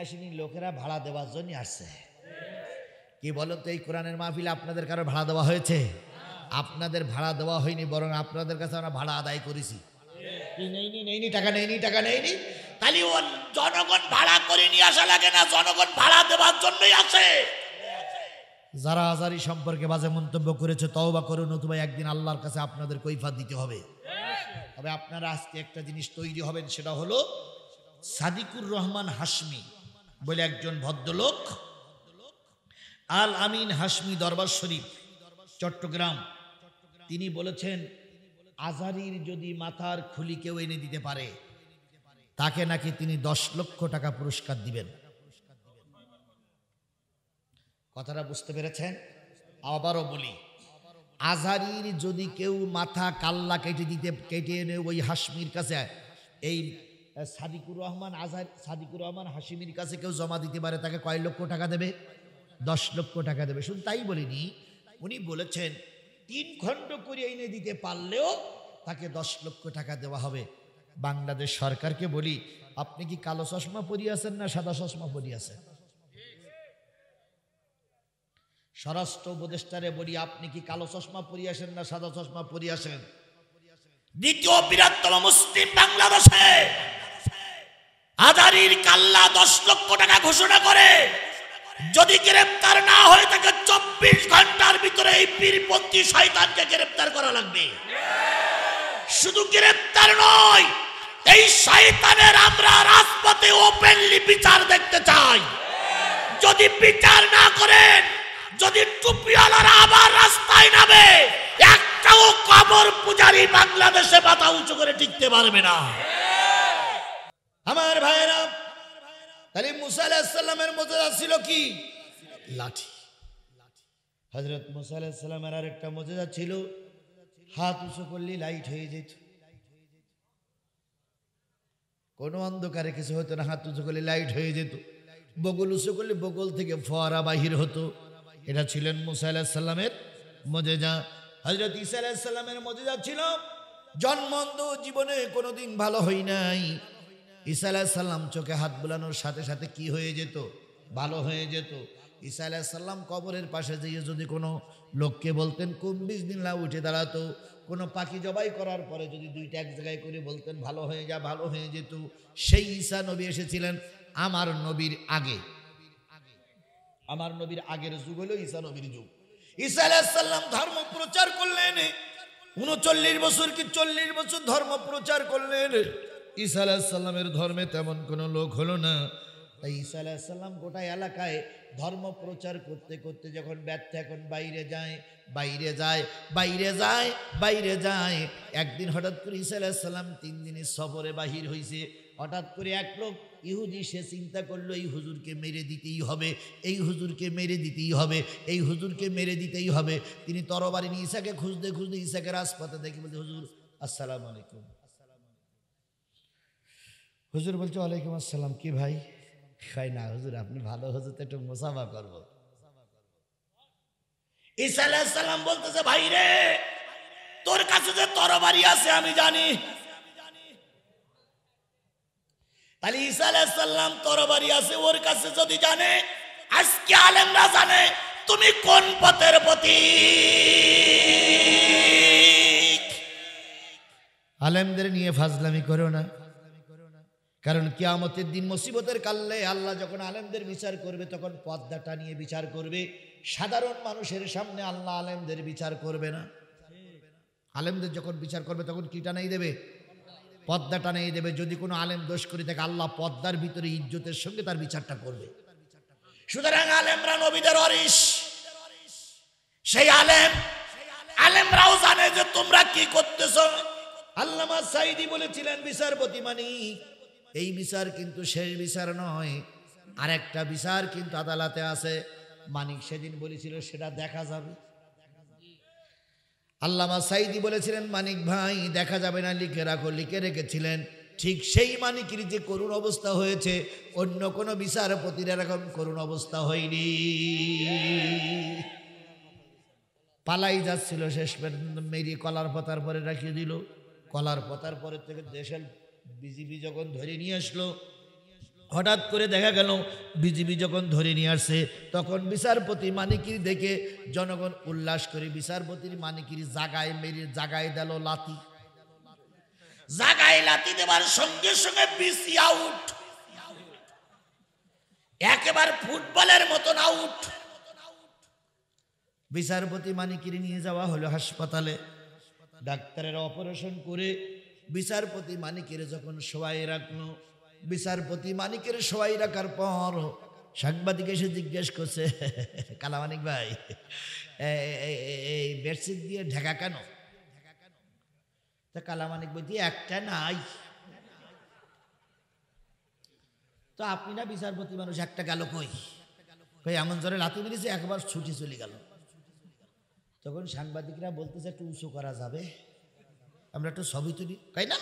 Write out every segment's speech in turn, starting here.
আসেনি, লোকেরা ভাড়া দেওয়ার জন্য আসছে। কি বলেন তো, এই কোরআনের মাহফিলে আপনাদের কারো ভাড়া দেওয়া হয়েছে? আপনাদের ভাড়া দেওয়া হয়নি, বরং আপনাদের কাছে আমরা ভাড়া আদায় করেছি। নেইনি টাকা, নেইনি। তাহলে ও জনগণ ভাড়া করে নিয়ে আসা লাগে না, জনগণ ভাড়া দেওয়ার জন্যই আসে। যারা আজারি সম্পর্কে বাজে মন্তব্য করেছে তওবা করুন, নতুবা একদিন আল্লাহর কাছে আপনাদের কৈফিয়ত দিতে হবে। তবে আপনারা আজকে একটা জিনিস তৈরি হবেন, সেটা হলো সাদিকুর রহমান হাশমি বলে একজন ভদ্রলোক, আল আমিন হাশমি দরবার শরীফ, চট্টগ্রাম। তিনি বলেছেন, আজারির যদি মাথার খুলি কেউ এনে দিতে পারে তাকে নাকি তিনি 10 লক্ষ টাকা পুরস্কার দিবেন। কথাটা বুঝতে পেরেছেন? আবারও বলি, আজারির যদি কেউ মাথা কাল্লা কেটে এনে ওই হাশমির কাছে, এই সাদিকুর রহমান হাশিমির কাছে কেউ জমা দিতে পারে, তাকে কয় লক্ষ টাকা দেবে? 10 লক্ষ টাকা দেবে। শুধু তাই বলিনি, উনি বলেছেন 3 খণ্ড করে এনে দিতে পারলেও তাকে 10 লক্ষ টাকা দেওয়া হবে। বাংলাদেশ সরকারকে বলি, আপনি কি কালো চশমা পরিয়ে আছেন না সাদা চশমা পরিয়ে আছেন? স্বরাষ্ট্র উপদেষ্টারে বলি, আপনি কি কালো চশমা পরিয়ে আসেন না সাদা চশমা পরিয়ে আসেন? দ্বিতীয় বৃহত্তম মুসলিম বাংলাদেশে আজারির কাল্লা 10 লক্ষ টাকা ঘোষণা করে যদি গ্রেফতার না হয় তাকে 24 ঘন্টার ভিতরে এই পীরপন্থী শয়তানকে গ্রেফতার করা লাগবে। শুধু গ্রেফতার নয়, এই শয়তানের আমরা রাজপথে ওপেনলি বিচার দেখতে চাই। যদি বিচার না করেন, যদি টুপিওয়ালারা আবার রাস্তায় নামে, একটাও কবর পূজারী বাংলাদেশে মাথা উঁচু করে টিকতে পারবে না। আমার ভাইয়েরা, তাহলে মুসা আলাইহিস সালামের মুজিজা ছিল কি? লাঠি। হযরত মুসা আলাইহিস সালামের আরেকটা মুজিজা ছিল, হাত উঁচু করলে লাইট হয়ে যেত। কোনো অন্ধকারে কিছু হতো না, হাত উঁচু করলে লাইট হয়ে যেত। বগল উঁচু করলে বগল থেকে ফোয়ারা বাহির হতো। এটা ছিলেন মুসা আলাইহিস সালামের মুজিজা। হযরত ঈসা আলাইহিস সালামের মুজিজা ছিল, জন্মন্ধ, জীবনে কোনোদিন ভালো হয় নাই। ঈসা আলাইহিস সালাম চোখে হাত বুলানোর সাথে সাথে কি হয়ে যেত? ভালো হয়ে যেত। ঈসা আলাইহিস সালাম কবরের পাশে যেয়ে যদি কোনো লোককে বলতেন কুম্ভিস দিন, না উঠে দাঁড়াতো। কোনো পাখি জবাই করার পরে যদি দুইটা এক জায়গায় করে বলতেন ভালো হয়ে যা, ভালো হয়ে যেত। সেই ঈসা নবী এসেছিলেন আমার নবীর আগে। আমার নবীর আগের যুগ হলো ঈসা নবীর যুগ। ঈসা আলাইহিস সালাম ধর্ম প্রচার করলেন, 39 বছর কি 40 বছর ধর্ম প্রচার করলেন। ঈসা আলাইহিস সালামের ধর্মে তেমন কোনো লোক হলো না। তাই ঈসা আলাইহিস সালাম গোটা এলাকায় ধর্ম প্রচার করতে করতে যখন ব্যর্থ, এখন বাইরে যায়। একদিন হঠাৎ করে ঈসা আলাইহিস সালাম 3 দিনের সফরে বাহির হয়েছে। হঠাৎ করে এক লোক ইহুদি, সে চিন্তা করলো এই হুজুরকে মেরে দিতেই হবে, এই হুজুরকে মেরে দিতেই হবে, এই হুজুরকে মেরে দিতেই হবে। তিনি তরবারি নিয়ে ঈসাকে খুঁজতে খুঁজতে ঈসাকে রাজপথে দেখি, বলতে হুজুর আসসালামু আলাইকুম। হুজুর বলছে ওয়ালাইকুম আসসালাম। কি ভাই? খাই না হুজুর, আপনি ভালো হুজুর, তো একটু মুসাফা করবো। ঈসা আলাইহিস সালাম বলতেছে, ভাই রে, তোর কাছে যে তরবারি আছে আমি জানি। তাহলে ঈসা আলাইহিস সালাম তরবারি আছে ওর কাছে যদি জানে, আজকে আলেমরা জানে তুমি কোন পথের পথিক। আলেমদের নিয়ে ফাজলামি করো না, কারণ কিয়ামতের দিন মুসিবতের কালে আল্লাহ যখন আলেমদের বিচার করবে তখন পর্দাটা নিয়ে বিচার করবে। সাধারণ মানুষের সামনে আল্লাহ আলেমদের বিচার করবে না। আলেমদের যখন বিচার করবে তখন কি টানাই দেবে? পর্দা টানাই দেবে। যদি কোনো আলেম দোষ করে থাকে, আল্লাহ পর্দার ভিতরে ইজ্জতের সঙ্গে তার বিচারটা করবে। সুতরাং আলেমরা নবীদের ওয়ারিস। সেই আলেমরাও জানে যে তোমরা কি করতেছ। আল্লামা সাঈদী বলেছিলেন, বিচারপতি মানি এই বিচার কিন্তু শেষ বিচার নয়, আরেকটা বিচার কিন্তু আদালতে আছে। মানিক সেদিন বলেছিল সেটা দেখা যাবে। আল্লামা সাঈদী বলেছিলেন, মানিক ভাই দেখা যাবে না, লিখে রাখো। লিখে রেখেছিলেন। ঠিক সেই মানিকের যে করুণ অবস্থা হয়েছে, অন্য কোনো বিচারপতির এরকম করুণ অবস্থা হয়নি। পালাই যাচ্ছিল, শেষ পর্যন্ত মেরিয়ে কলার পাতার পরে রাখিয়ে দিল। কলার পাতার পরে থেকে দেশের বিজিবি যখন ধরে নিয়ে আসলো, হঠাৎ করে দেখা গেল বিজিবি যখন ধরে নিয়ে আসছে, তখন বিচারপতি মানিকির দেখে জনগণ উল্লাস করে বিচারপতির মানিকির জাগায় মেরে জাগায় দিল লাথি। জাগায় লাথি দেওয়ার সঙ্গে সঙ্গে বিসি আউট, একেবারে ফুটবলের মতন আউট। বিচারপতি মানিকির নিয়ে যাওয়া হলো হাসপাতালে, ডাক্তারের অপারেশন করে বিচারপতি মানিকের যখন শোয়াই রাখলো, বিচারপতি মানিকের শোয়াই রাখার পর সাংবাদিক এসে জিজ্ঞেস করছে, কালামানিক ভাই এই বেডশিট দিয়ে ঢাকা কেন? তা কালামানিক বলছি একটা নাই। তো আপনি না বিচারপতি মানুষ, একটা গেল কই? এমন জোরে লাথি মেরেছে একবার ছুটি চলে গেল। তখন সাংবাদিকরা বলতেছে একটু উঁচু করা যাবে, আমরা একটু ছবি তুলি। কই না,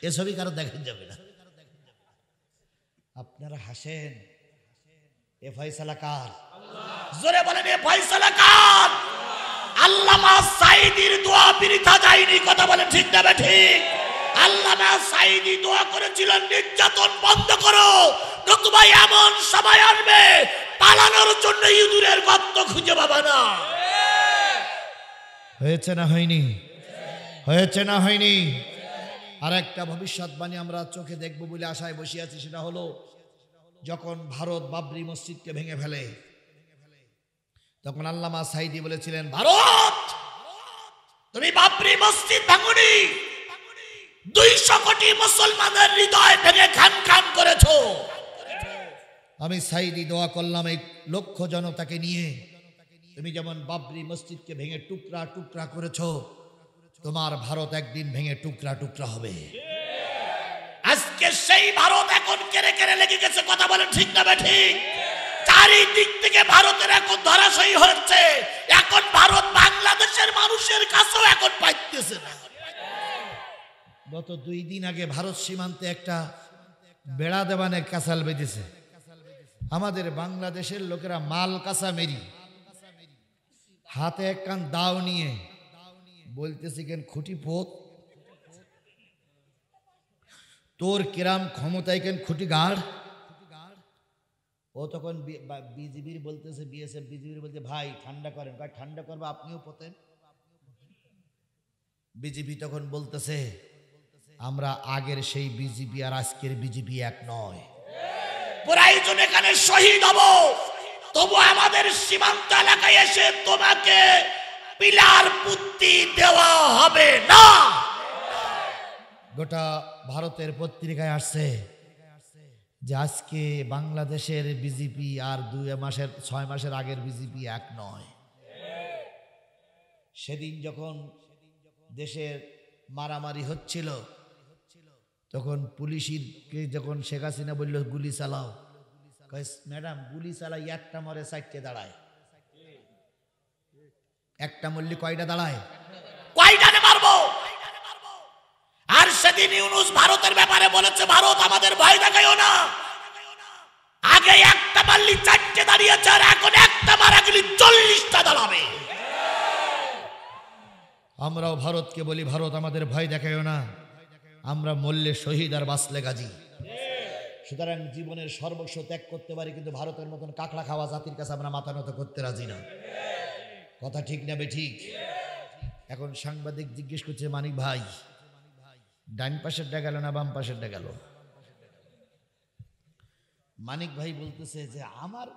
এ ছবি কারো দেখা যাবে না। আপনারা হাসেন, এ ফয়সালা কার? জোরে বলেন, এ ফয়সালা কার? আল্লামা সাঈদীর দোয়া বৃথা যায়নি। কথা বলেন ঠিক না ঠিক? আল্লামা সাঈদী দোয়া করেছিলেন, নির্যাতন বন্ধ করো, নতুবা এমন সময় আসবে পালানোর জন্য ইঁদুরের গর্ত খুঁজে পাবে না। হয়েছে না হয়নি? হয়েছে না হয়নি? আর একটা ভবিষ্যৎবাণী আমরা চোখে দেখব বলে আশায় বসে আছি, সেটা হলো যখন ভারত বাবরি মসজিদকে ভেঙে ফেলে, তখন আল্লামা সাঈদী বলেছিলেন, ভারত তুমি বাবরি মসজিদ ভাঙনি, 200 কোটি মুসলমানের হৃদয় ভেঙে খান খান করেছো। আমি সাঈদী দোয়া করলাম এই লক্ষ জনতাকে নিয়ে, তুমি যেমন বাবরি মসজিদকে ভেঙে টুকরা টুকরা করেছো, তোমার ভারত একদিন ভেঙে টুকরা টুকরা হবে। আজকে সেই ভারত এখন কেড়ে কেড়ে লেগে গেছে। কথা বলেন ঠিক না ঠিক? চারিদিক থেকে ভারতের এখন ধরাশয়ী হচ্ছে। এখন ভারত বাংলাদেশের মানুষের কাছেও এখন পাইতেছে না। গত 2 দিন আগে ভারত সীমান্তে একটা বেড়া দেওয়ানে কাঁচাল বেঁধেছে। আমাদের বাংলাদেশের লোকেরা মাল কাঁচা মেরি হাতে একখান দাও নিয়ে বলতেছে, কেন খুঁটি পোত, তোর কিরাম ক্ষমতায় কেন খুঁটি গাড়। ও তখন বিজিবির বলতেছে, বিএসএফ বিজিবির বলতে, ভাই ঠান্ডা করেন। ঠান্ডা করবো, আপনিও পোতেন। বিজিবি তখন বলতেছে, আমরা আগের সেই বিজিবি আর আজকের বিজিবি এক নয়। প্রয়োজন এখানে শহীদ হব, তবু আমাদের সীমান্ত এলাকায় এসে তোমাকে পিলার পুত্তি দেওয়া হবে না। গোটা ভারতের পত্রিকায় আসছে যে আজকে বাংলাদেশের বিজেপি আর 6 মাসের আগের বিজেপি এক নয়। সেদিন যখন দেশের মারামারি হচ্ছিল, তখন পুলিশকে যখন শেখ হাসিনা বলল গুলি চালাও, ম্যাডাম গুলি চালাই, একটা মরে 4টে দাঁড়ায়। একটা মরলি কয়টা দাঁড়ায়? কয়টাতে মারবো? আর সেদিন ইউনূস ভারতের ব্যাপারে বলেছে, ভারত আমাদের ভয় দেখায়ও না। আগে একটা মারলি 4টে দাঁড়িয়েছে, আর এখন একটা মারা গেলি 40টা দাঁড়াবে। আমরাও ভারতকে বলি, ভারত আমাদের ভয় দেখায়ও না, আমরা মরলে শহীদ আর বাঁচলে গাজী। সুতরাং জীবনের সর্বস্ব ত্যাগ করতে পারি, কিন্তু ভারতের মতন কাকড়া খাওয়া জাতির কাছে আমরা মাথা নত করতে রাজি না। কথা ঠিক না বেঠিক? এখন সাংবাদিক জিজ্ঞেস করছে, মানিক ভাই ডান পাশেরটা গেল না বাম পাশেরটা গেল? মানিক ভাই বলতেছে যে আমার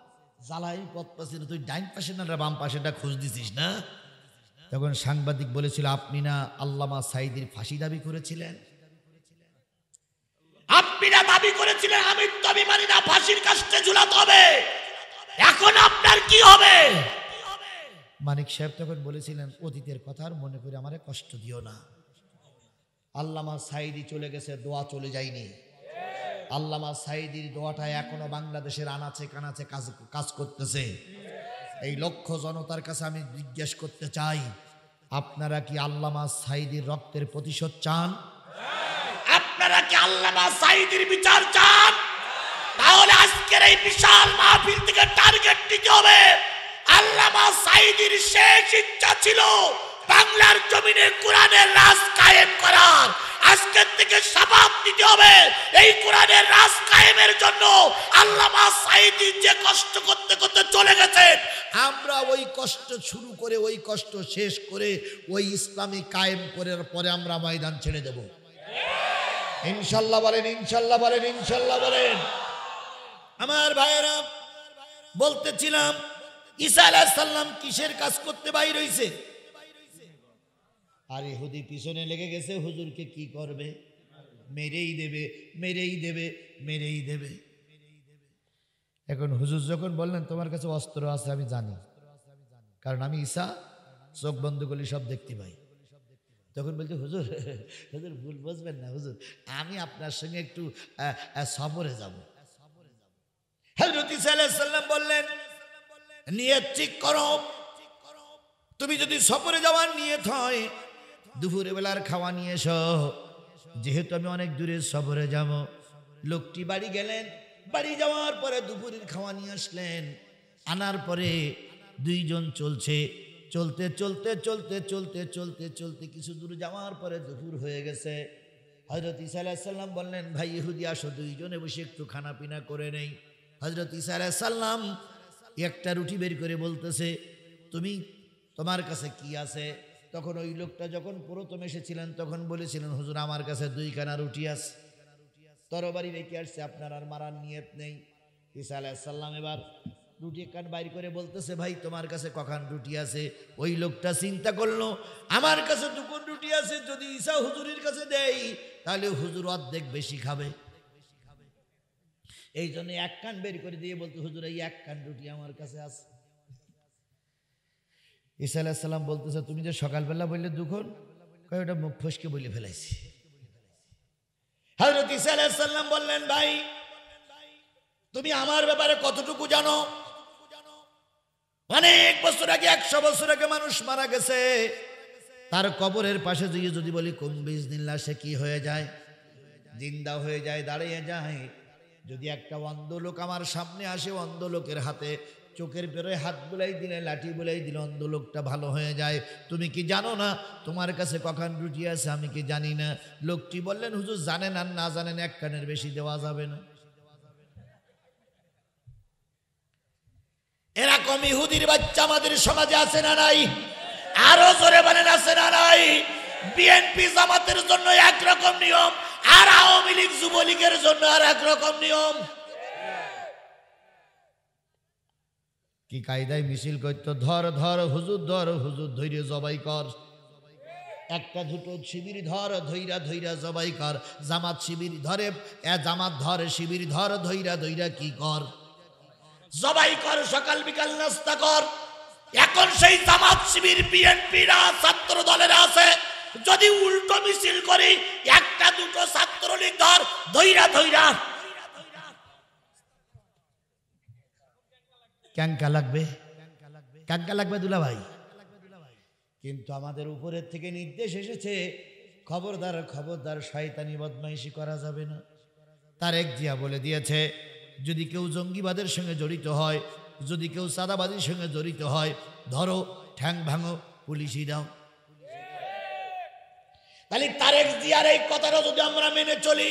জ্বালাই পথ পাশে, তুই ডান পাশের না বাম পাশেরটা খোঁজ দিছিস না? তখন সাংবাদিক বলেছিল, আপনি না আল্লামা সাঈদীর ফাঁসি দাবি করেছিলেন? আপনি না দাবি করেছিলেন আমি দাবি মানি না, ফাঁসির কাস্টে ঝুলাতে হবে, এখন আপনার কি হবে? মানিক সাহেব তখন বলেছিলেন, অতীতের কথা আর মনে করে আমারে কষ্ট দিও না। আল্লামা সাঈদী চলে গেছে, দোয়া চলে যায়নি। আল্লামা সাঈদীর দোয়াটা এখনো বাংলাদেশের আনাচে কানাচে কাজ করতেছে। এই লক্ষ জনতার কাছে আমি জিজ্ঞেস করতে চাই, আপনারা কি আল্লামা সাঈদীর রক্তের প্রতিশোধ চান? আপনারা কি আল্লামা সাঈদীর বিচার চান? তাহলে আজকের এই বিশাল মাহফিল থেকে টার্গেট দিতে হবে। আল্লামা সাঈদীর শেষ ইচ্ছা ছিল বাংলার জমিনে কোরআনের রাজ কায়েম করার। আজকে থেকে শাফাত দিতে হবে। এই কোরআনের রাজ কায়েমের জন্য আল্লামা সাঈদী যে কষ্ট করতে করতে চলে গেছেন, আমরা ওই কষ্ট শুরু করে ওই কষ্ট শেষ করে ওই ইসলামী কায়েম করার পরে আমরা ময়দান ছেড়ে দেব ইনশাআল্লাহ। বলেন ইনশাআল্লাহ, বলেন ইনশাআল্লাহ, বলেন। আমার ভাইয়েরা, বলতেছিলাম ঈসা আলাইহিস সালাম কিসের কাজ করতে বাইর হইছে? আর ইহুদি পিছনে লেগে গেছে, হুজুরকে কি করবে? মেরেই দেবে, মেরেই দেবে, মেরেই দেবে। এখন হুজুর যখন বললেন তোমার কাছে অস্ত্র আছে, আমি জানি, কারণ আমি ঈসা চোখ বন্ধ করলে সব দেখতে পাই। তখন বলছে হুজুর, হুজুর ভুল বুঝবেন না হুজুর, আমি আপনার সঙ্গে একটু সফরে যাব। হযরত ঈসা আলাইহিস সালাম বললেন নিয়ত ঠিক করো, তুমি যদি সফরে যাওয়ার নিয়ত হয় দুপুরে বেলার খাওয়া নিয়ে এসো, যেহেতু আমি অনেক দূরে সফরে যাব। লোকটি বাড়ি গেলেন, বাড়ি যাওয়ার পরে দুপুরের খাওয়া নিয়ে আসলেন। আনার পরে দুইজন চলছে, চলতে চলতে চলতে চলতে চলতে চলতে কিছু দূর যাওয়ার পরে দুপুর হয়ে গেছে। হযরত ঈসা আলাইহিস সালাম বললেন ভাই ইহুদি আসো, দুইজনে বসে একটু খানা পিনা করে নেই। হযরত ঈসা আলাইহিস সালাম একটা রুটি বের করে বলতেছে তুমি, তোমার কাছে কি আছে? তখন ওই লোকটা যখন প্রথম এসেছিলেন তখন বলেছিলেন হুজুর আমার কাছে দুইখানা রুটি আছে, তরবারি রেখে আসছে, আপনার আর মারার নিয়ত নেই। ঈসা আলাইহিস সালাম এবার রুটি কান বাইর করে বলতেছে ভাই তোমার কাছে কখন রুটি আছে? ওই লোকটা চিন্তা করলো আমার কাছে দুপুর রুটি আছে, যদি ঈসা হুজুরের কাছে দেই তাহলে হুজুর অর্ধেক বেশি খাবে। এই জন্য এক কান বের করে দিয়ে বলতে হুজুর এই এক কান রুটি আমার কাছে আছে। ঈসা আলাইহিস সালাম বলতেছে তুমি যে সকালবেলা বললে দুখন, কয় ওটা মুখ ফসকে বলে ফেলাইছি। হযরত ঈসা আলাইহিস সালাম বললেন ভাই তুমি আমার ব্যাপারে কতটুকু জানো? অনেক বছর আগে, 100 বছর আগে মানুষ মারা গেছে, তার কবরের পাশে যদি বলি কুম বিইজনিল্লাহ, সে কি হয়ে যায়? জিন্দা হয়ে যায়, দাঁড়িয়ে যায়। যদি একটা অন্ধ লোক আমার সামনে আসে, অন্ধ লোকের হাতে চোখের বেরোয় হাত বুলাই দিলে, লাঠি বুলাই দিলে অন্ধ লোকটা ভালো হয়ে যায়। তুমি কি জানো না তোমার কাছে কখন রুটি আছে? আমি কি জানি না। লোকটি বললেন হুজুর জানেন আর না জানেন এক কানের বেশি দেওয়া যাবে না। এরকম ইহুদির বাচ্চা আমাদের সমাজে আছে না নাই? আরো জোরে বলেন আছে না নাই? বিএনপি জামাতের জন্য একরকম নিয়ম, আর আওয়ামী লীগ যুবলীগের জন্য আর একরকম নিয়ম। কি কায়দায় মিছিল করতো, ধর ধর হুজুর, ধর হুজুর, ধৈর্য জবাই কর। একটা দুটো শিবির ধর, ধৈরা ধৈরা জবাই কর। জামাত শিবির ধরে, জামাত ধর, শিবির ধর, ধৈরা ধৈরা কি কর? জবাই কর, সকাল বিকাল নাস্তা কর। এখন সেই জামাত শিবির বিএনপিরা ছাত্র দলের আছে, যদি উল্টো মিছিল করি একটা দুটো ছাত্রলীগ ধর, ধৈরা ধৈরা ক্যাঙ্কা লাগবে, ক্যাঙ্কা লাগবে দুলা ভাই। কিন্তু আমাদের উপরের থেকে নির্দেশ এসেছে খবরদার খবরদার, শয়তানি বদমাইশি করা যাবে না। তারেক জিয়া বলে দিয়েছে যদি কেউ জঙ্গিবাদের সঙ্গে জড়িত হয়, যদি কেউ সাদাবাদীর সঙ্গে জড়িত হয়, ধরো, ঠ্যাং ভাঙো, পুলিশই দাও। তাহলে তারেক জিয়ার এই কথাটা যদি আমরা মেনে চলি,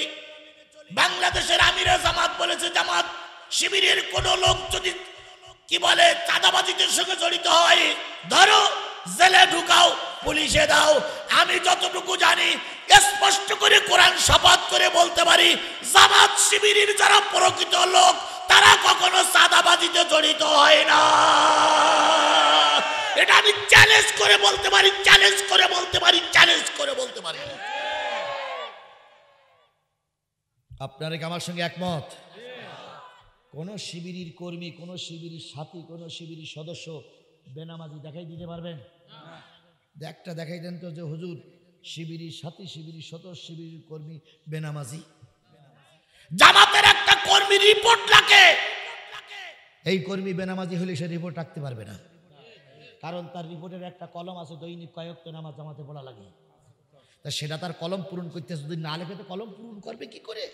বাংলাদেশের আমিরে জামাত বলেছে জামাত শিবিরের কোন লোক যদি কি বলে চাঁদাবাজিদের সঙ্গে জড়িত হয়, ধরো, জেলে ঢুকাও, পুলিশে দাও। আমি যতটুকু জানি স্পষ্ট করে কোরআন শপথ করে বলতে পারি জামাত শিবিরের যারা প্রকৃত লোক তারা কখনো চাঁদাবাজিতে জড়িত হয় না। এটা আমি চ্যালেঞ্জ করে বলতে পারি, চ্যালেঞ্জ করে বলতে পারি, চ্যালেঞ্জ করে বলতে পারি। আপনারা কি আমার সঙ্গে একমত? কোন শিবিরের কর্মী, কোন শিবিরের সাথী, কোন শিবিরের সদস্য বেনামাজি দেখাই দিতে পারবেন? একটা দেখাই দেন তো যে হুজুর শিবিরের সাথী, শিবিরের সদস্য, শিবিরের কর্মী বেনামাজি। জামাতের একটা কর্মী রিপোর্ট রাখে, এই কর্মী বেনামাজি হলে সে রিপোর্ট রাখতে পারবে না, কারণ তার রিপোর্টের একটা কলম আছে, দৈনিক কয়েকটা নামাজ জামাতে পড়া লাগে। তা সেটা তার কলম পূরণ করতে যদি না লেখে তো কলম পূরণ করবে কি করে?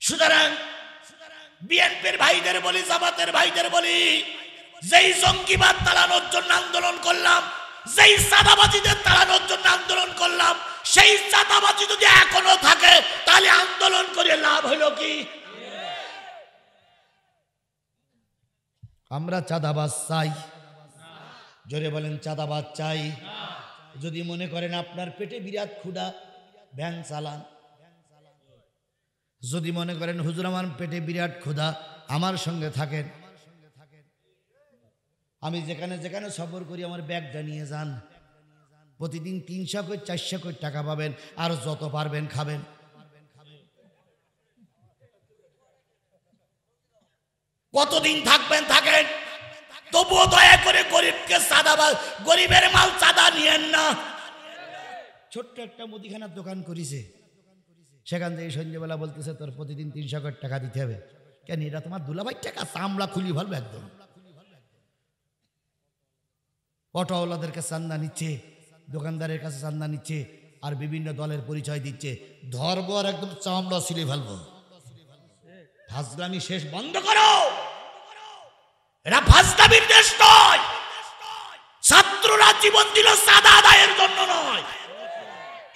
সুতরাং বিএনপির ভাইদের বলি, জামাতের ভাইদের বলি, যেই জঙ্গিবাদ তাড়ানোর জন্য আন্দোলন করলাম, যেই সাদাবাজিদের তাড়ানোর জন্য আন্দোলন করলাম, সেই চাঁদাবাজি যদি এখনো থাকে তাহলে আন্দোলন করে লাভ হলো কি? আমরা চাঁদাবাজ চাই? জোরে বলেন, চাঁদাবাজ চাই? যদি মনে করেন আপনার পেটে বিরাট ক্ষুধা, ভ্যান চালান। যদি মনে করেন হুজুর আমার পেটে বিরাট ক্ষুধা, আমার সঙ্গে থাকেন, আমি যেখানে যেখানে সফর করি আমার ব্যাগটা নিয়ে যান। প্রতিদিন 300 করে 400 করে টাকা পাবেন, আর যত পারবেন খাবেন। কতদিন থাকবেন থাকেন, তবুও দয়া করে গরিবকে চাঁদাবাজ, গরিবের মাল চাঁদা নিয়েন না। ছোট্ট একটা মুদিখানার দোকান করেছে, সেখান থেকে সন্ধ্যেবেলা বলতেছে তোর প্রতিদিন 300 করে টাকা দিতে হবে। কেন? এটা তোমার দুলাভাই টাকা, চামড়া খুলি ভালো একদম। অটোওয়ালাদের কাছে চান্দা নিচ্ছে, দোকানদারের কাছে চান্দা নিচ্ছে, আর বিভিন্ন দলের পরিচয় দিচ্ছে। ধরবো আর একদম চামড়া ছিলে ফেলবো। ফাজলামি শেষ, বন্ধ করো। এরা ফাজলামির দেশ নয়। ছাত্ররা জীবন দিল চাঁদা আদায়ের জন্য নয়।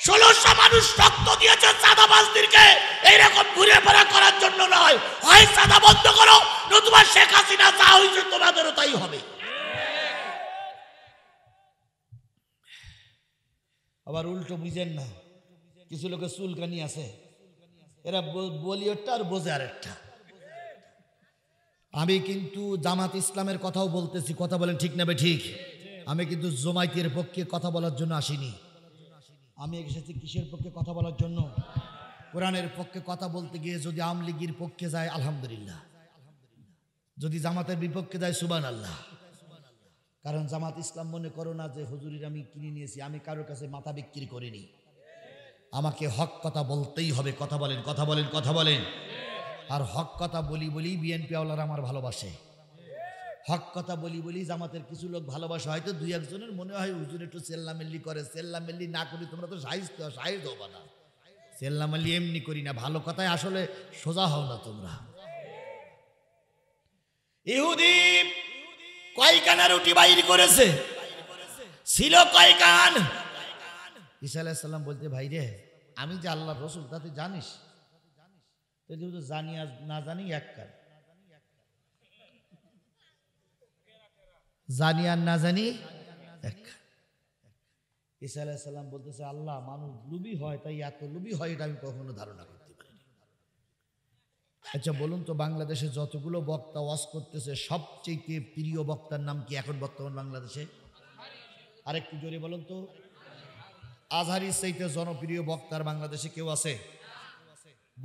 1600 মানুষ রক্ত দিয়েছে চাঁদাবাজদেরকে এইরকম ঘুরে ফেরা করার জন্য নয়। হয় চাঁদা বন্ধ করো, নতুবা শেখ হাসিনা যা হয়েছে তোমাদেরও তাই হবে। আবার উল্টো বুঝেন না, কিছু লোকের চুলকানি আছে, এরা বলি একটা আর বোঝে আরেকটা। আমি কিন্তু জামাত ইসলামের কথাও বলতেছি, কথা বলেন ঠিক নেবে ঠিক। আমি কিন্তু জমায়েতের পক্ষে কথা বলার জন্য আসিনি। আমি এসেছি কিসের পক্ষে কথা বলার জন্য? কোরআনের পক্ষে কথা বলতে গিয়ে যদি আওয়ামী লীগের পক্ষে যায় আলহামদুলিল্লাহ, যদি জামাতের বিপক্ষে যায় সুবহানাল্লাহ। কারণ জামাত ইসলাম মনে করো না যে হুজুরির আমি কিনে নিয়েছি, আমি কারোর কাছে মাথা বিক্রি করিনি। আমাকে হক কথা বলতেই হবে। কথা বলেন, কথা বলেন, কথা বলেন। আর হক কথা বলি বলি বিএনপি আওলারা আমার ভালোবাসে। হক কথা বলি বলি জামাতের কিছু লোক ভালোবাসে। হয়তো 2-1 জনের মনে হয় হুজুর একটু চেল্লামেল্লি করে। চেল্লামেল্লি না করি তোমরা তো সাহিত্য হবা না। চেল্লামেল্লি এমনি করি না, ভালো কথায় আসলে সোজা হও না তোমরা। ইহুদি কয়খানা রুটি বাইর করেছে, ছিল কয়খান? ঈসা আলাইহিস সালাম বলতে, ভাই রে আমি যে আল্লাহর রাসূল তা তুই জানিস? তো জানি আর না জানি এক কান, জানি আর না জানি এক কান। ঈসা আলাইহিস সালাম বলতেছে, আল্লাহ মানুষ লুবি হয়, তাই এত লুবি হয় এটা আমি কখনো ধারণা করতে পারিনি। আচ্ছা বলুন তো, বাংলাদেশে যতগুলো বক্তা ওয়াজ করতেছে সবচেয়ে প্রিয় বক্তার নাম কি এখন বর্তমান বাংলাদেশে? আরেকটু জোরে বলুন তো। আজহারির চাইতে জনপ্রিয় বক্তার বাংলাদেশে কেউ আছে?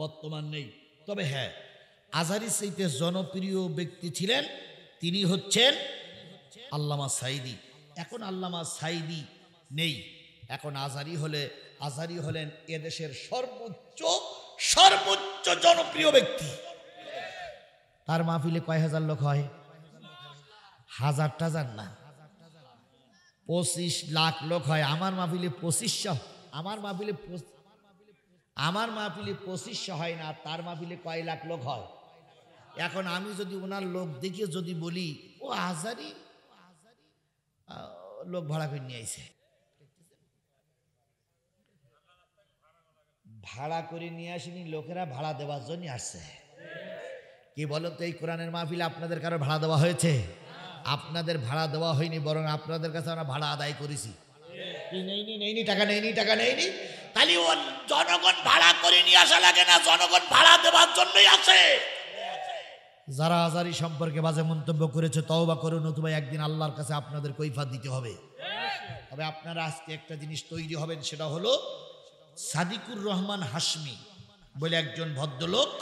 বর্তমান নেই। তবে হ্যাঁ, আজহারির চাইতে জনপ্রিয় ব্যক্তি ছিলেন, তিনি হচ্ছেন আল্লামা সাঈদী। এখন আল্লামা সাঈদী নেই, এখন আজহারি হলেন এদেশের সর্বোচ্চ জনপ্রিয় ব্যক্তি। তার মাহফিলে কয় হাজার লোক হয়? হাজার টাজার না, 25 লাখ লোক হয়। আমার মাহফিলে 2500, আমার মাহফিলে 2500 হয় না, তার মাহফিলে কয় লাখ লোক হয়। এখন আমি যদি ওনার লোক দেখে যদি বলি ও আজহারি লোক ভাড়া করে নিয়ে আইছে, ভাড়া করে নিয়ে আসেনি, লোকেরা ভাড়া দেওয়ার জন্য আসছে। কি বলেন তো, এই কোরআনের মাহফিলে আপনাদের কারো ভাড়া দেওয়া হয়েছে? আপনাদের ভাড়া দেওয়া হয়নি, বরং আপনাদের কাছে আমরা ভাড়া আদায় করেছি। নেইনি টাকা, নেইনি। তাহলে ও জনগণ ভাড়া করে নিয়ে আসা লাগে না, জনগণ ভাড়া দেওয়ার জন্যই আসে। যারা আজহারি সম্পর্কে বাজে মন্তব্য করেছে তওবা করুন, নতুবা একদিন আল্লাহর কাছে আপনাদের কৈফিয়ত দিতে হবে। তবে আপনারা আজকে একটা জিনিস তৈরি হবেন, সেটা হলো সাদিকুর রহমান হাশমি বলে একজন ভদ্রলোক,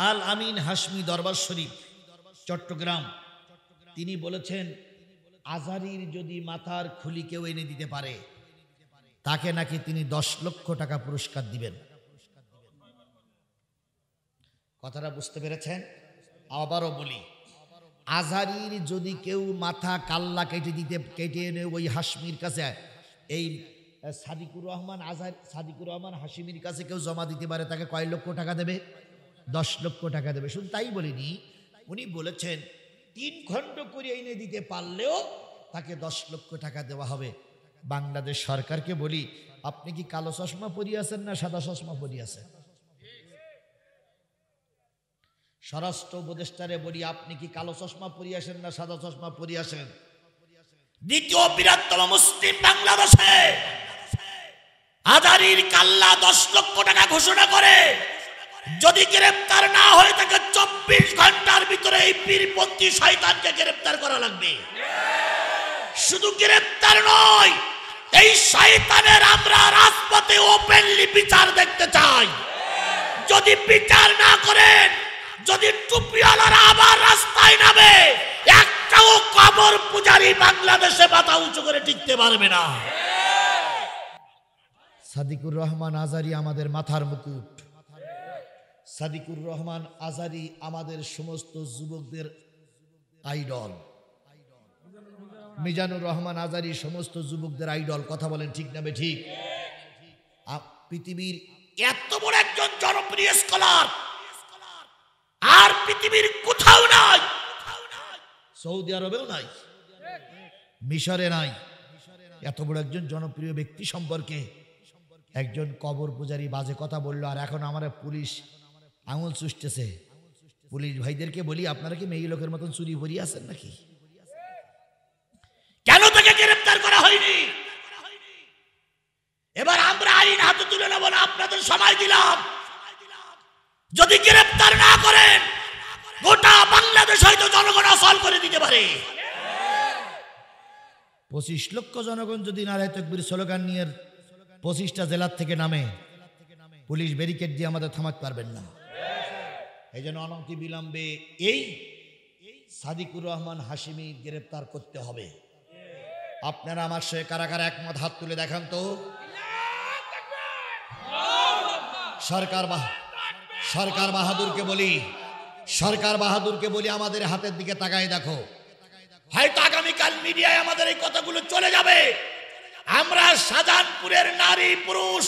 আল আমিন হাশমি দরবার শরীফ চট্টগ্রাম, তিনি বলেছেন আজহারির যদি মাথার খুলি কেউ এনে দিতে পারে তাকে নাকি তিনি 10 লক্ষ টাকা পুরস্কার দিবেন। কথাটা বুঝতে পেরেছেন? আবারও বলি, আজহারির যদি কেউ মাথা কাল্লা কেটে এনে ওই হাশমির কাছে, এই সাদিকুর রহমান হাশমির কাছে কেউ জমা দিতে পারে, তাকে কয় লক্ষ টাকা দেবে? 10 লক্ষ টাকা দেবে। শুধু তাই বলিনি, উনি বলেছেন 3 খণ্ড করে এনে দিতে পারলেও তাকে 10 লক্ষ টাকা দেওয়া হবে। বাংলাদেশ সরকারকে বলি, আপনি কি কালো চশমা পরিয়াছেন না সাদা চশমা পরিয়াছেন? স্বরাষ্ট্র উপদেষ্টারে বলি, আপনি কি কালো চশমা পরিয়াছেন না সাদা চশমা পরিয়াছেন? দ্বিতীয় বৃহত্তম মুসলিম বাংলাদেশে আজারির কাল্লা 10 লক্ষ টাকা ঘোষণা করে যদি গ্রেফতার না হয়ে থাকে 24 ঘন্টার ভিতরে এই পীরপন্থী শয়তানকে গ্রেফতার করা লাগবে। শুধু গ্রেফতার নয়, এই শয়তানের আমরা রাজপথে ওপেনলি বিচার দেখতে চাই। যদি বিচার না করেন, যদি টুপিওয়ালারা আবার রাস্তায় নামে, একটাও কবর পূজারী বাংলাদেশে মাথা উঁচু করে টিকতে পারবে না। সাদিকুর রহমান আজারি আমাদের মাথার মুকুট। সাদিকুর রহমান আজারি আমাদের সমস্ত যুবকদের আইডল। মিজানুর রহমান আজারি সমস্ত যুবকদের আইডল। কথা বলেন ঠিক না ঠিক? পৃথিবীর এত বড় একজন জনপ্রিয় স্কলার আর পৃথিবীর কোথাও নাই, সৌদি আরবেও নাই, মিশরে নাই। এত বড় একজন জনপ্রিয় ব্যক্তি সম্পর্কে একজন কবর পূজারী বাজে কথা বললো, আর এখন আমার পুলিশ আঙুল চুষতেছে। পুলিশ ভাইদেরকে বলি, আপনারা কি মেয়ে লোকের মতন চুরি করিয়ে আছেন নাকি? কেন তাকে গ্রেফতার করা হয়নি? এবার আমরা আইন হাতে তুলে নেব না, আপনাদের সময় দিলাম। যদি গ্রেফতার না করেন, গোটা বাংলাদেশ হয়তো জনগণ আসল করে দিতে পারে। 25 লক্ষ জনগণ যদি নারায়ে তাকবীর স্লোগান নিয়ে 25টা জেলার থেকে নামে, পুলিশ ব্যারিকেড দিয়ে আমাদের থামাতে পারবেন না। এই জন্য অনতি বিলম্বে এই সাদিকুর রহমান হাশিমি গ্রেফতার করতে হবে। আপনারা আমার সঙ্গে কারা কারা একমত হাত তুলে দেখান তো। সরকার বাহাদুরকে বলি, সরকার বাহাদুরকে বলি আমাদের হাতের দিকে তাকায় দেখো। হয়তো আগামীকাল মিডিয়ায় আমাদের এই কথাগুলো চলে যাবে। আমরা শাহজাহানপুরের নারী পুরুষ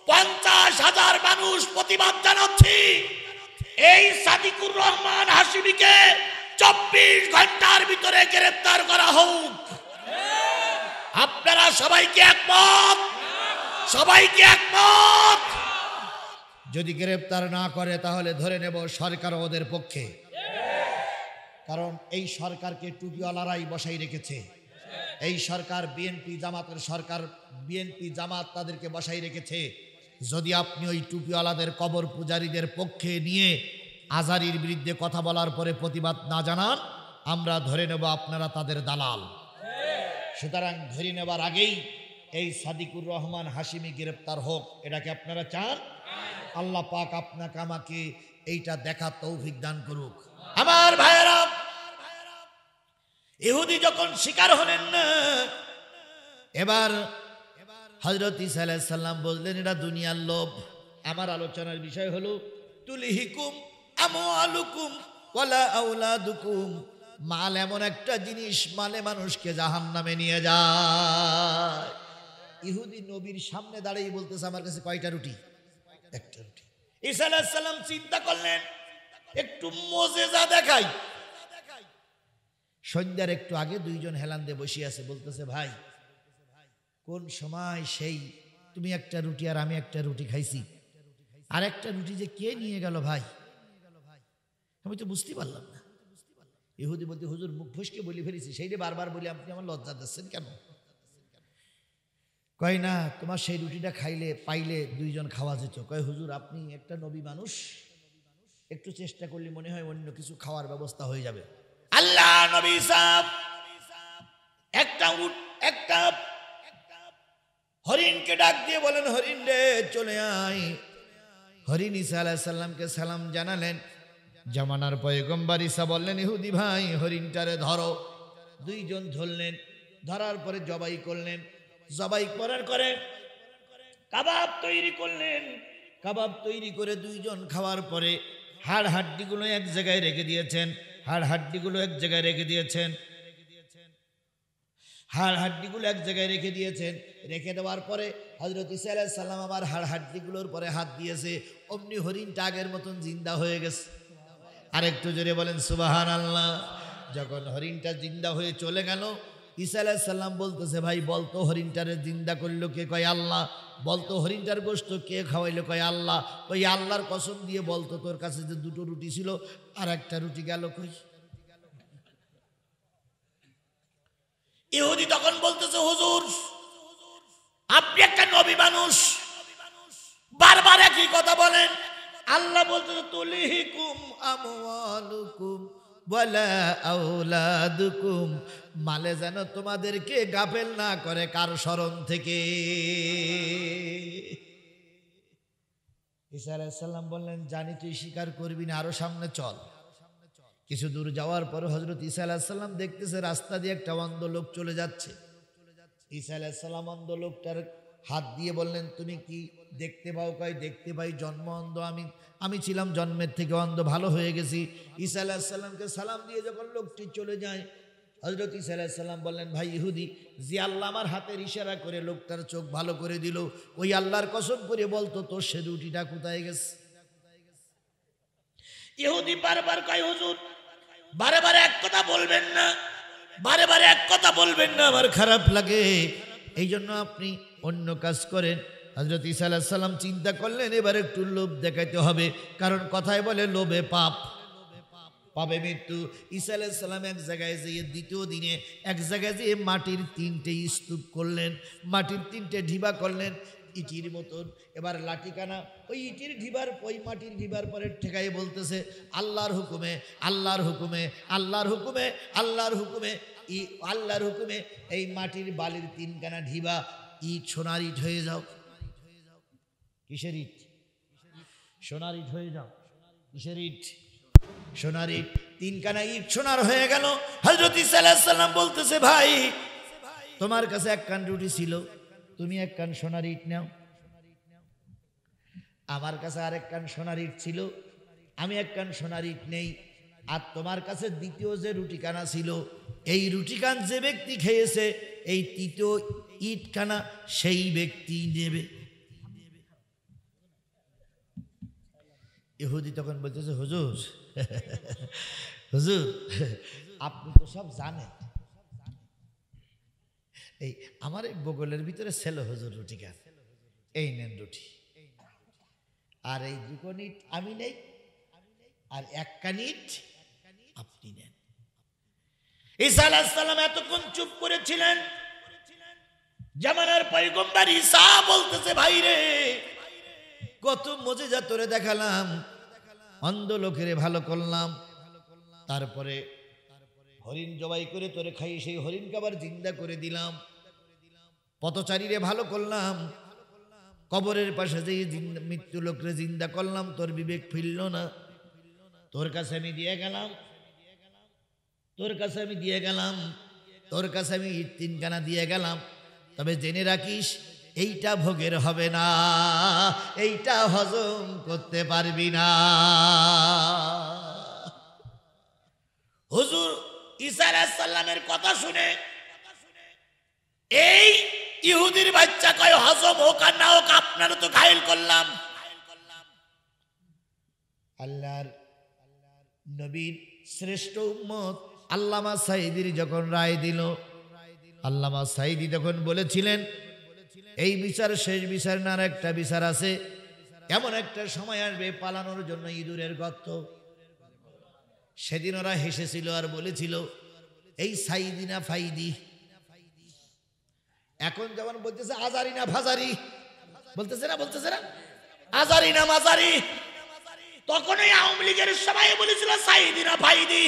50,000 মানুষ প্রতিবাদ জানাচ্ছি, এই সাদিকুর রহমান হাশিমিকে 24 ঘন্টার ভিতরে গ্রেফতার করা হোক। আপনারা সবাইকে একমত? সবাইকে একমত? যদি গ্রেফতার না করে তাহলে ধরে নেব সরকার ওদের পক্ষে, কারণ এই সরকারকে টুপিওয়ালারাই বসাই রেখেছে। এই সরকার বিএনপি জামাতের সরকার, বিএনপি জামাত তাদেরকে বসাই রেখেছে। যদি আপনি ওই টুপিওয়ালাদের কবর পূজারীদের পক্ষে নিয়ে আজারির বিরুদ্ধে কথা বলার পরে প্রতিবাদ না জানান, আমরা ধরে নেব আপনারা তাদের দালাল। সুতরাং ধরে নেবার আগেই এই সাদিকুর রহমান হাশিমি গ্রেফতার হোক, এটাকে আপনারা চান? আল্লাহ পাক আপনাকে আমাকে এইটা দেখা তৌফিক দান করুক। আমার ভাইয়েরা, ইহুদি যখন শিকার হলেন না, এবার হযরত ঈসা আলাইহিস সালাম বললেন এটা দুনিয়ার লোভ। আমার আলোচনার বিষয় হলো তুলিহিকুম আমওয়ালুকুম ওয়ালা আওলাদুকুম। মাল এমন একটা জিনিস, মালে মানুষকে জাহান্নামে নিয়ে যায়। ইহুদি নবীর সামনে দাঁড়িয়ে বলতেছে আমার কাছে কয়টা রুটি? একটা রুটি। ঈসা আলাইহিস সালাম চিন্তা করলেন একটু মুজিজা দেখাই। সন্ধ্যার একটু আগে দুইজন হেলান দিয়ে বসে আছে, বলতেছে ভাই কোন সময় সেই তুমি একটা রুটি আর আমি একটা রুটি খাইছি, আর একটা রুটি যে কে নিয়ে গেল ভাই, আমি তো বুঝতে পারলাম না। ইহুদি বলতে হুজুর মুখ ফসকে বলে ফেলেছি, সেইটা বারবার বলি আপনি আমার লজ্জা দিচ্ছেন কেন? কয় না, তোমার সেই রুটিটা খাইলে পাইলে দুইজন খাওয়া যেত। কয় হুজুর আপনি একটা নবী মানুষ, একটু চেষ্টা করলে মনে হয় অন্য কিছু খাওয়ার ব্যবস্থা হয়ে যাবে। আল্লাহ নবী সাহেব একটা হরিণকে ডাক দিয়ে বলেন হরিণ রে চলে আয়। হরিণ ঈসা আলাইহিস সালামকে সালাম জানালেন। জামানার পয়গম্বর ঈসা বললেন ইহুদি ভাই হরিণটারে ধরো। দুইজন ধরলেন, ধরার পরে জবাই করলেন। জবাই করার করে কাবাব তৈরি করলেন। কাবাব তৈরি করে দুইজন খাওয়ার পরে হাড় হাড্ডিগুলো এক জায়গায় রেখে দিয়েছেন। হাড় হাড্ডিগুলো এক জায়গায় রেখে দিয়েছেন। হাড় হাড্ডিগুলো এক জায়গায় রেখে দিয়েছেন। রেখে দেওয়ার পরে হযরত ঈসা আলাইহিস সালাম আবার হাড় হাড্ডিগুলোর পরে হাত দিয়েছে। অমনি হরিণটা আগের মতন জিন্দা হয়ে গেছে। আরেকটু জোরে বলেন সুবহানাল্লাহ। যখন হরিণটা জিন্দা হয়ে চলে গেল, ঈসা আলাইহিস সালাম বলতেছে ভাই বলতো হরিণটারে জিন্দা করলো কে? কয় আল্লাহ। বলতো হরিণটার গোশত কে খাওয়াইলো? কয় আল্লাহ। ওই আল্লাহর কসম দিয়ে বলতো তোর কাছে যে দুটো রুটি ছিল আর একটা রুটি গেল কই? ইহুদি তখন বলতেছে হুজুর আপনি একটা নবী মানুষ, বারবার একই কথা বলেন। আল্লাহ বলতেছে তুলিহিকুম আমওয়ালুকুম ওয়ালা আওলাদুকুম, মালে যেন তোমাদেরকে গাফেল না করে কার স্মরণ থেকে। ঈসা আলাইহিস সালাম বললেন জানি তুই স্বীকার করবি না, আরো সামনে চল। কিছু দূর যাওয়ার পর হযরত ঈসা আলাইহিস সালাম দেখতেছে রাস্তা দিয়ে একটা অন্ধ লোক চলে যাচ্ছে। ঈসা আলাইহিস সালাম অন্ধ লোকটার হাত দিয়ে বললেন তুমি কি দেখতে পাও? কয় দেখতে পাই, জন্ম অন্ধ আমি ছিলাম জন্মের থেকে অন্ধ, ভালো হয়ে গেছি। ঈসা আলাইহিস সালামকে সালাম দিয়ে যখন লোকটি চলে যায় হযরত ঈসা আলাইহিস সালাম বললেন ভাই ইহুদি, যে আল্লাহ আমার হাতের ইশারা করে লোকটার চোখ ভালো করে দিল, ওই আল্লাহর কসম করে বলতো তোর সে রুটিটা কোথায় গেছে? ইহুদি বারবার কয় হুজুর বারে বারে এক কথা বলবেন না, বারে বারে এক কথা বলবেন না, আমার খারাপ লাগে, এই জন্য আপনি অন্য কাজ করেন। হযরত ঈসা আলাইহিস সালাম চিন্তা করলেন এবার একটু লোভ দেখাইতে হবে, কারণ কথায় বলে লোভে পাপ, পাবে মৃত্যু। ঈসা আলাইহিস সালাম এক জায়গায় যেয়ে দ্বিতীয় দিনে এক জায়গায় যেয়ে মাটির 3টে স্তূপ করলেন, মাটির 3টে ঢিবা করলেন ইটির মতন। এবার লাঠিকানা ওই ইটির ঢিবার ওই মাটির ঢিবার পরে ঠেকাই বলতেছে আল্লাহর হুকুমে আল্লাহর হুকুমে আল্লাহর হুকুমে আল্লাহর হুকুমে আল্লাহর হুকুমে এই মাটির বালির 3খানা ঢিবা ইট সোনার ইট হয়ে যাও। কিসের ইট? সোনার ইট হয়ে যাও। কিসের ইট? সোনার ইট। 3খানা ইট সোনার হয়ে গেল। হযরত ঈসা আলাইহিস সালাম বলতেছে ভাই তোমার কাছে 1 কান রুটি ছিল, তুমি 1 কান সোনার ইট নাও। আমার কাছে আরেক কান সোনার ইট ছিল, আমি 1 কান সোনার ইট নেই। আর তোমার কাছে দ্বিতীয় যে রুটি কানা ছিল, এই রুটি কান যে ব্যক্তি খেয়েছে এই তৃতীয় ইট কানা সেই ব্যক্তি নেবে। ইহুদি তখন বলতেছে হুজুর হুজুর আপনি তো সব জানেন, এই আমার এই বগলের ভিতরে ছিল হুজুর রুটি কান, এই নেন রুটি, আর এই 2 কান ইট আমি নেই, আর 1 কান ইট আপনি নেন। ঈসা আলাইহিস সালাম এতক্ষণ চুপ করেছিলেন। জামানার পয়গম্বর ঈসা বলতেছে ভাই রে কত মুজিজা তোরে দেখালাম, অন্ধ লোকের ভালো করলাম, তারপরে হরিণ জবাই করে তোরে খাই সেই হরিণকে আবার জিন্দা করে দিলাম, পথচারীরে ভালো করলাম, কবরের পাশে যে মৃত্যু লোকরে জিন্দা করলাম, তোর বিবেক ফিরল না, তোর কাছে আমি দিয়ে গেলাম, তোর কাছে আমি দিয়ে গেলাম, তোর কাছে আমি 3 কানা দিয়ে গেলাম, তবে জেনে রাখিস এইটা ভোগের হবে না, এইটা হজম করতে পারবি না। হুজুর ঈসা আলাইহিস সালামের কথা শুনে এই ইহুদির বাচ্চা কয় হজম হোক আর না হোক আপনারা তো ঘায়েল করলাম। আল্লাহর নবীর শ্রেষ্ঠ উম্মত আল্লামা সাঈদীর যখন রায় দিল, আল্লামা সাঈদী তখন বলেছিলেন এই বিচার শেষ বিচার না, আর একটা বিচার আছে, এমন একটা সময় আসবে পালানোর জন্য ইঁদুরের গর্ত। সেদিন ওরা হেসেছিল আর বলেছিল এই সাঈদী না ফাইদি, এখন যেমন বলতেছে আজারি না ভাজারি, বলতেছে না আজারি না মাজারি, তখন এই আওয়ামী লীগের সবাই বলেছিল সাঈদী না ফাইদি।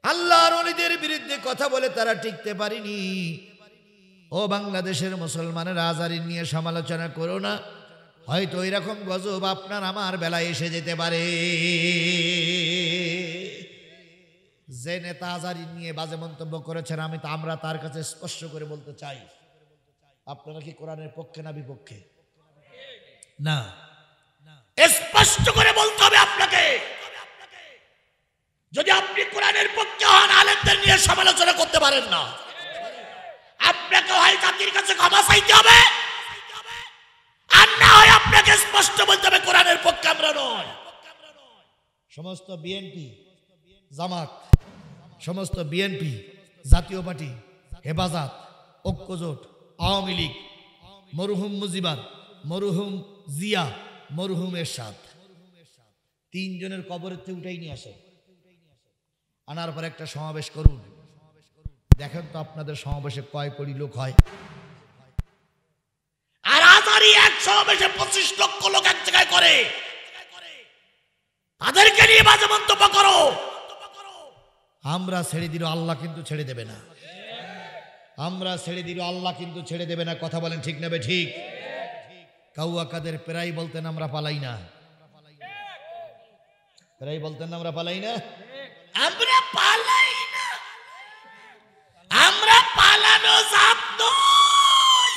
আল্লাহর ওলিদের বিরুদ্ধে কথা বলে তারা টিকতে পারেনি। ও বাংলাদেশের মুসলমানের আজারি নিয়ে সমালোচনা করো না, হয়তো এরকম গজব আপনার আমার বেলায় এসে যেতে পারে। যে নেতা আজারি নিয়ে বাজে মন্তব্য করেছেন আমরা তার কাছে স্পষ্ট করে বলতে চাই, আপনারা কি কোরআনের পক্ষে না বিপক্ষে? না, স্পষ্ট করে বলতে হবে আপনাকে। যদি আপনি কোরআনের পক্ষে হন আলেমদের নিয়ে সমালোচনা করতে পারেন না, আপনাকে হয় জাতির কাছে ক্ষমা চাইতে হবে, আর না হয় আপনাকে স্পষ্ট বলতে হবে কোরআনের পক্ষে আমরা নয়। সমস্ত বিএনপি জামাত, সমস্ত বিএনপি জাতীয় পার্টি, হেফাজত, ঐক্যজোট, আওয়ামী লীগ, মরহুম মুজিবার, মরহুম জিয়া, মরহুম এরশাদ, তিনজনের কবরের থেকে উঠাই নিয়ে আসে, আনার পর একটা সমাবেশ করুন। দেখেন তো আপনাদের সমাবেশে কয় কোটি লোক হয়। আর আজারি এক সমাবেশে 25 লক্ষ লোক এক জায়গায় করে, তাদেরকে নিয়ে বাজে মন্তব্য করো। আমরা ছেড়ে দিল, আল্লাহ কিন্তু ছেড়ে দেবে না। আমরা ছেড়ে দিল, আল্লাহ কিন্তু ছেড়ে দেবে না। কথা বলেন ঠিক নেবে ঠিক? কাউয়া কাদের প্রায় বলতেন আমরা পালাই না, প্রায় বলতেন আমরা পালাই না, আমরা পালাই না, আমরা পালানো জাত নই।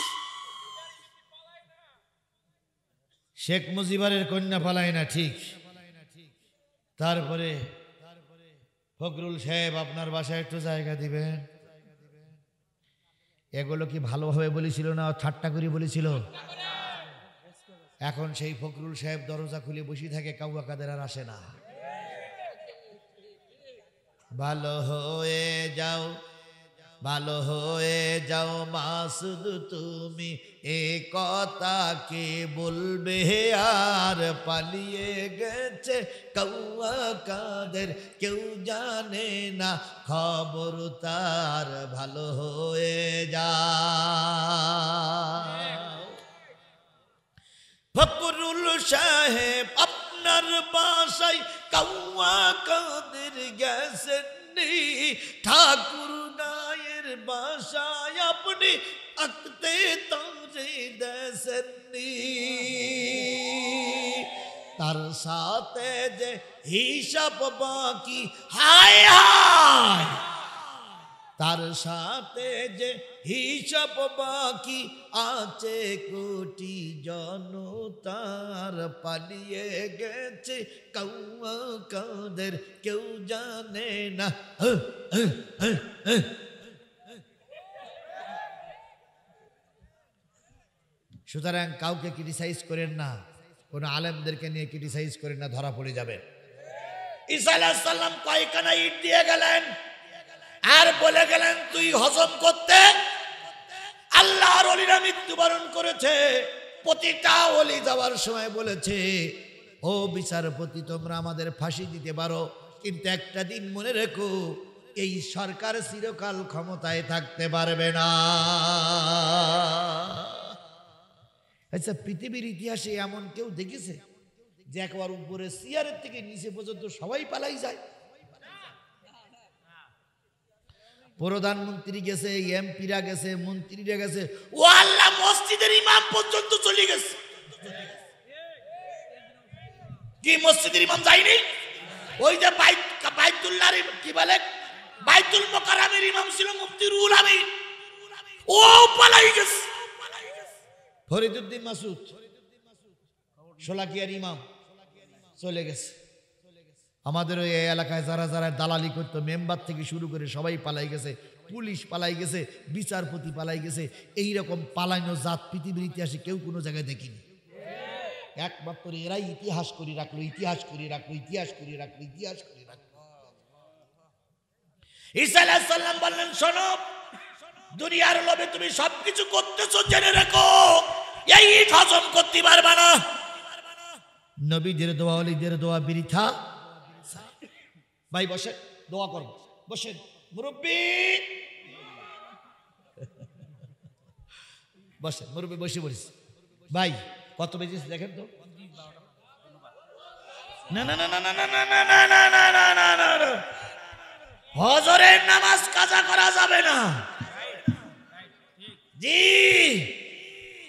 শেখ মুজিবের কন্যা পালাই না, ঠিক। তারপরে ফখরুল সাহেব আপনার বাসায় একটু জায়গা দিবেন, এগুলো কি ভালোভাবে বলেছিল না ঠাট্টা করে বলেছিল? এখন সেই ফখরুল সাহেব দরজা খুলে বসে থাকে, কাউয়া কাদের আর আসে না। ভালো হয়ে যাও, ভালো হয়ে যাও মাসুদ তুমি, এ কথা কে বলবে আর পালিয়ে গেছে কাউয়া কাদের, কেউ জানে না খবর তার, ভালো হয়ে যাও। ফখরুল সাহেব আপনার বাসায় কাউয়া কাদের গেছেন, ঠাকুর গায়ের বাসায় আপনি আঁকতে তারে দেশনি, তার সাথে যে হিসাব বাকি, হায় হায়, তার সাথে যে হিসাব বাকি আছে কোটি জনতার, পালিয়ে গেছে কাউয়া কাদের, কেউ জানে না। সুতরাং কাউকে ক্রিটিসাইজ করেন না, কোন আলেমদেরকে নিয়ে ক্রিটিসাইজ করেন না, ধরা পড়ে যাবে। ঈসা আলাইহিস সালাম কয়খানা ইট দিয়ে গেলেন আর বলে গেলেন তুই হজম করতে। আল্লাহর ওলিরা মৃত্যুবরণ করেছে, প্রতিটা ওলি যাওয়ার সময় বলেছে, ও বিচারপতি তোমরা আমাদের ফাঁসি দিতে পারো, কিন্তু একটা দিন মনে রেখো, এই সরকার চিরকাল ক্ষমতায় থাকতে পারবে না। আচ্ছা, পৃথিবীর ইতিহাসে এমন কেউ দেখেছে যে একবার উপরে চেয়ারের থেকে নিচে পর্যন্ত সবাই পালাই যায়? প্রধানমন্ত্রী গেছে, এমপিরা গেছে, মন্ত্রীরা গেছে, ও আল্লাহ মসজিদের ইমাম পর্যন্ত চলে গেছে। কি মসজিদের ইমাম যায়নি? ওই যে বাইতুল্লাহ কি বলে, বাইতুল মুকাররমের ইমাম ছিল মুফতি রুহুল আমিন, ও পালাই গেছে। ফরিদউদ্দিন মাসুদ শোলাকিয়ার ইমাম চলে গেছে। আমাদের ওই এলাকায় যারা যারা দালালি করতো, মেম্বার থেকে শুরু করে সবাই পালাই গেছে, পুলিশ পালাই গেছে, বিচারপতি পালাই গেছে। এইরকম পালাইনো জাত পৃথিবীর ইতিহাসে কেউ কোনো জায়গায় দেখিনি। একমাত্র এরাই ইতিহাস করে রাখলো, ইতিহাস করে রাখলো, ইতিহাস করে রাখলো, ইতিহাস করে রাখলো। ঈসা আলাইহিস সালাম বললেন, শোনো, দুনিয়ার লোভে তুমি সবকিছু করতেছো, জেনে রাখো এই ইট হজম করতে পারবা না। নবীদের দোয়া, ওলিদের দোয়া বৃথা। ভাই বসে দোয়া করবো, বসেন মুরব্বী, বসেন মুরব্বী, বসে পড়িস। ভাই কত বেজেছে দেখেন তো? না না না না না না না না না না না না না না, হজরের নামাজ কাজা করা যাবে না। জি,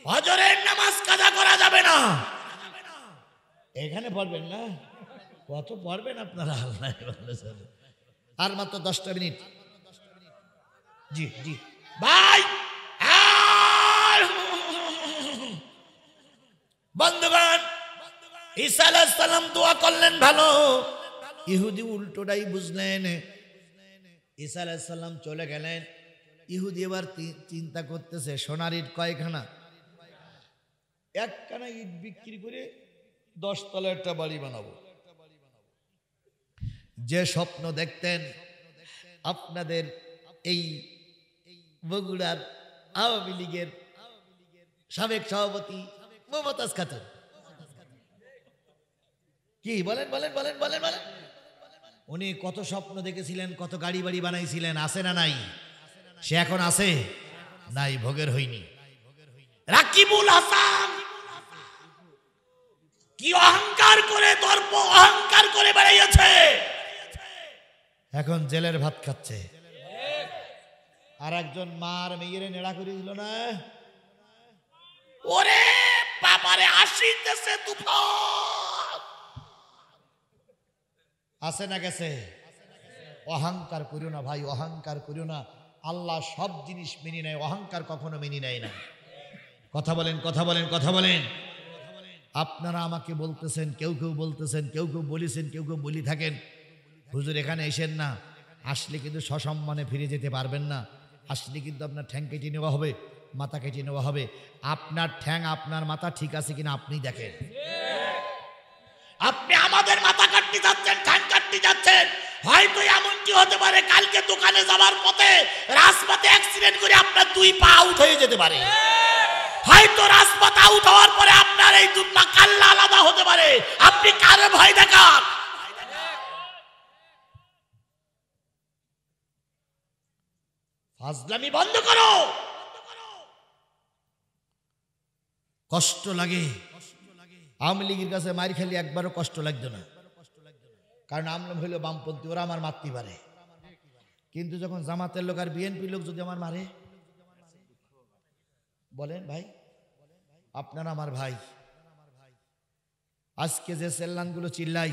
হজরের নামাজ কাজা করা যাবে না। এখানে পড়বেন না, কত পড়বেন আপনারা? আর মাত্র 10টা মিনিট। জি জি ভাই, বন্ধুগণ, ঈসা আলাইহিস সালাম দোয়া করলেন ভালো, ইহুদি উল্টোটাই বুঝলেন। ঈসা আলাইহিস সালাম চলে গেলেন, ইহুদি এবার চিন্তা করতেছে, সোনার ইট কয়খানা? একখানা ইট বিক্রি করে 10 তলা একটা বাড়ি বানাবো। যে স্বপ্ন দেখতেন আপনাদের এই বগুড়ার আওয়ামী লীগের সাবেক সভাপতি মমতাজ খাতুন। কি বলেন বলেন বলেন বলেন বলেন। উনি কত স্বপ্ন দেখেছিলেন, কত গাড়ি বাড়ি বানাইছিলেন, আছে না নাই? সে এখন আছে নাই, ভোগের হয়নি। রাকিবুল হাসান কি অহংকার করে, দর্প অহংকার করে বেড়াইয়াছে, এখন জেলের ভাত খাচ্ছে। আর একজন মার মেয়েরে নেড়া করে দিল না, ওরে বাবারে আসিতেছে তুফান। আছে না গেছে? অহংকার করিও না ভাই, অহংকার করিও না। আল্লাহ সব জিনিস মেনে নেয়, অহংকার কখনো মেনে নেয় না। কথা বলেন কথা বলেন কথা বলেন। আপনারা আমাকে বলতেছেন, কেউ কেউ বলতেছেন, কেউ কেউ বলেছেন, কেউ কেউ বলি থাকেন হুজুর এখানে এসেন না, আসলে কিন্তু সসম্মানে ফিরে যেতে পারবেন না, আসলে কিন্তু আপনার ঠ্যাং কেটে নেওয়া হবে, মাথা কেটে নেওয়া হবে। আপনার ঠ্যাং আপনার মাথা ঠিক আছে কিনা আপনি দেখেন। আপনি আমাদের মাথা কাটতে যাচ্ছেন, ঠ্যাং কাটতে যাচ্ছেন। হয়তো এমনটি হতে পারে কালকে দোকানে যাওয়ার পথে রাজপথে অ্যাক্সিডেন্ট করে আপনার দুই পা আউট হয়ে যেতে পারে। হয়তো রাজপথ আউট হওয়ার পরে আপনার এই দুই পা কাল্লা আলাদা হতে পারে। আপনি কারে ভয় দেখান? ফাজলামি বন্ধ করো। কষ্ট লাগে। আওয়ামী লীগের কাছে মার খেলে একবারও কষ্ট লাগতো না, কারণ আমরা হইল বামপন্থী, ওরা আমার মারতে পারে। কিন্তু যখন জামাতের লোক আর বিএনপি লোক যদি আমার মারে, বলেন ভাই, আপনারা আমার ভাই, আজকে যে সেল্লানগুলো চিল্লাই,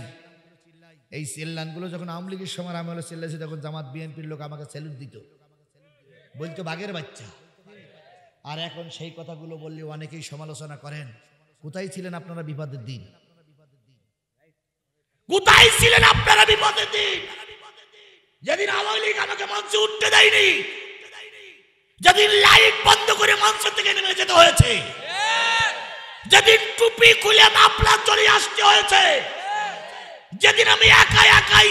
এই সেল্লানগুলো যখন আওয়ামী লীগের সময় আমি হলো চিল্লাইছি, তখন জামাত বিএনপির লোক আমাকে স্যালুট দিত, বলতো বাঘের বাচ্চা। আর এখন সেই কথাগুলো বললে অনেকেই সমালোচনা করেন। কোথায় ছিলেন আপনারা বিপদের দিন? কোথায় ছিলেন আপনারা বিপদের দিন? যেদিন আওয়ামী লীগ আমাকে মঞ্চে উঠতে দেয়নি, যেদিন লাইট বন্ধ করে মঞ্চ থেকে নেমে যেতে হয়েছে, যেদিন টুপি খুলে মাফলার চলে আসতে হয়েছে, যেদিন আমি একাই একাই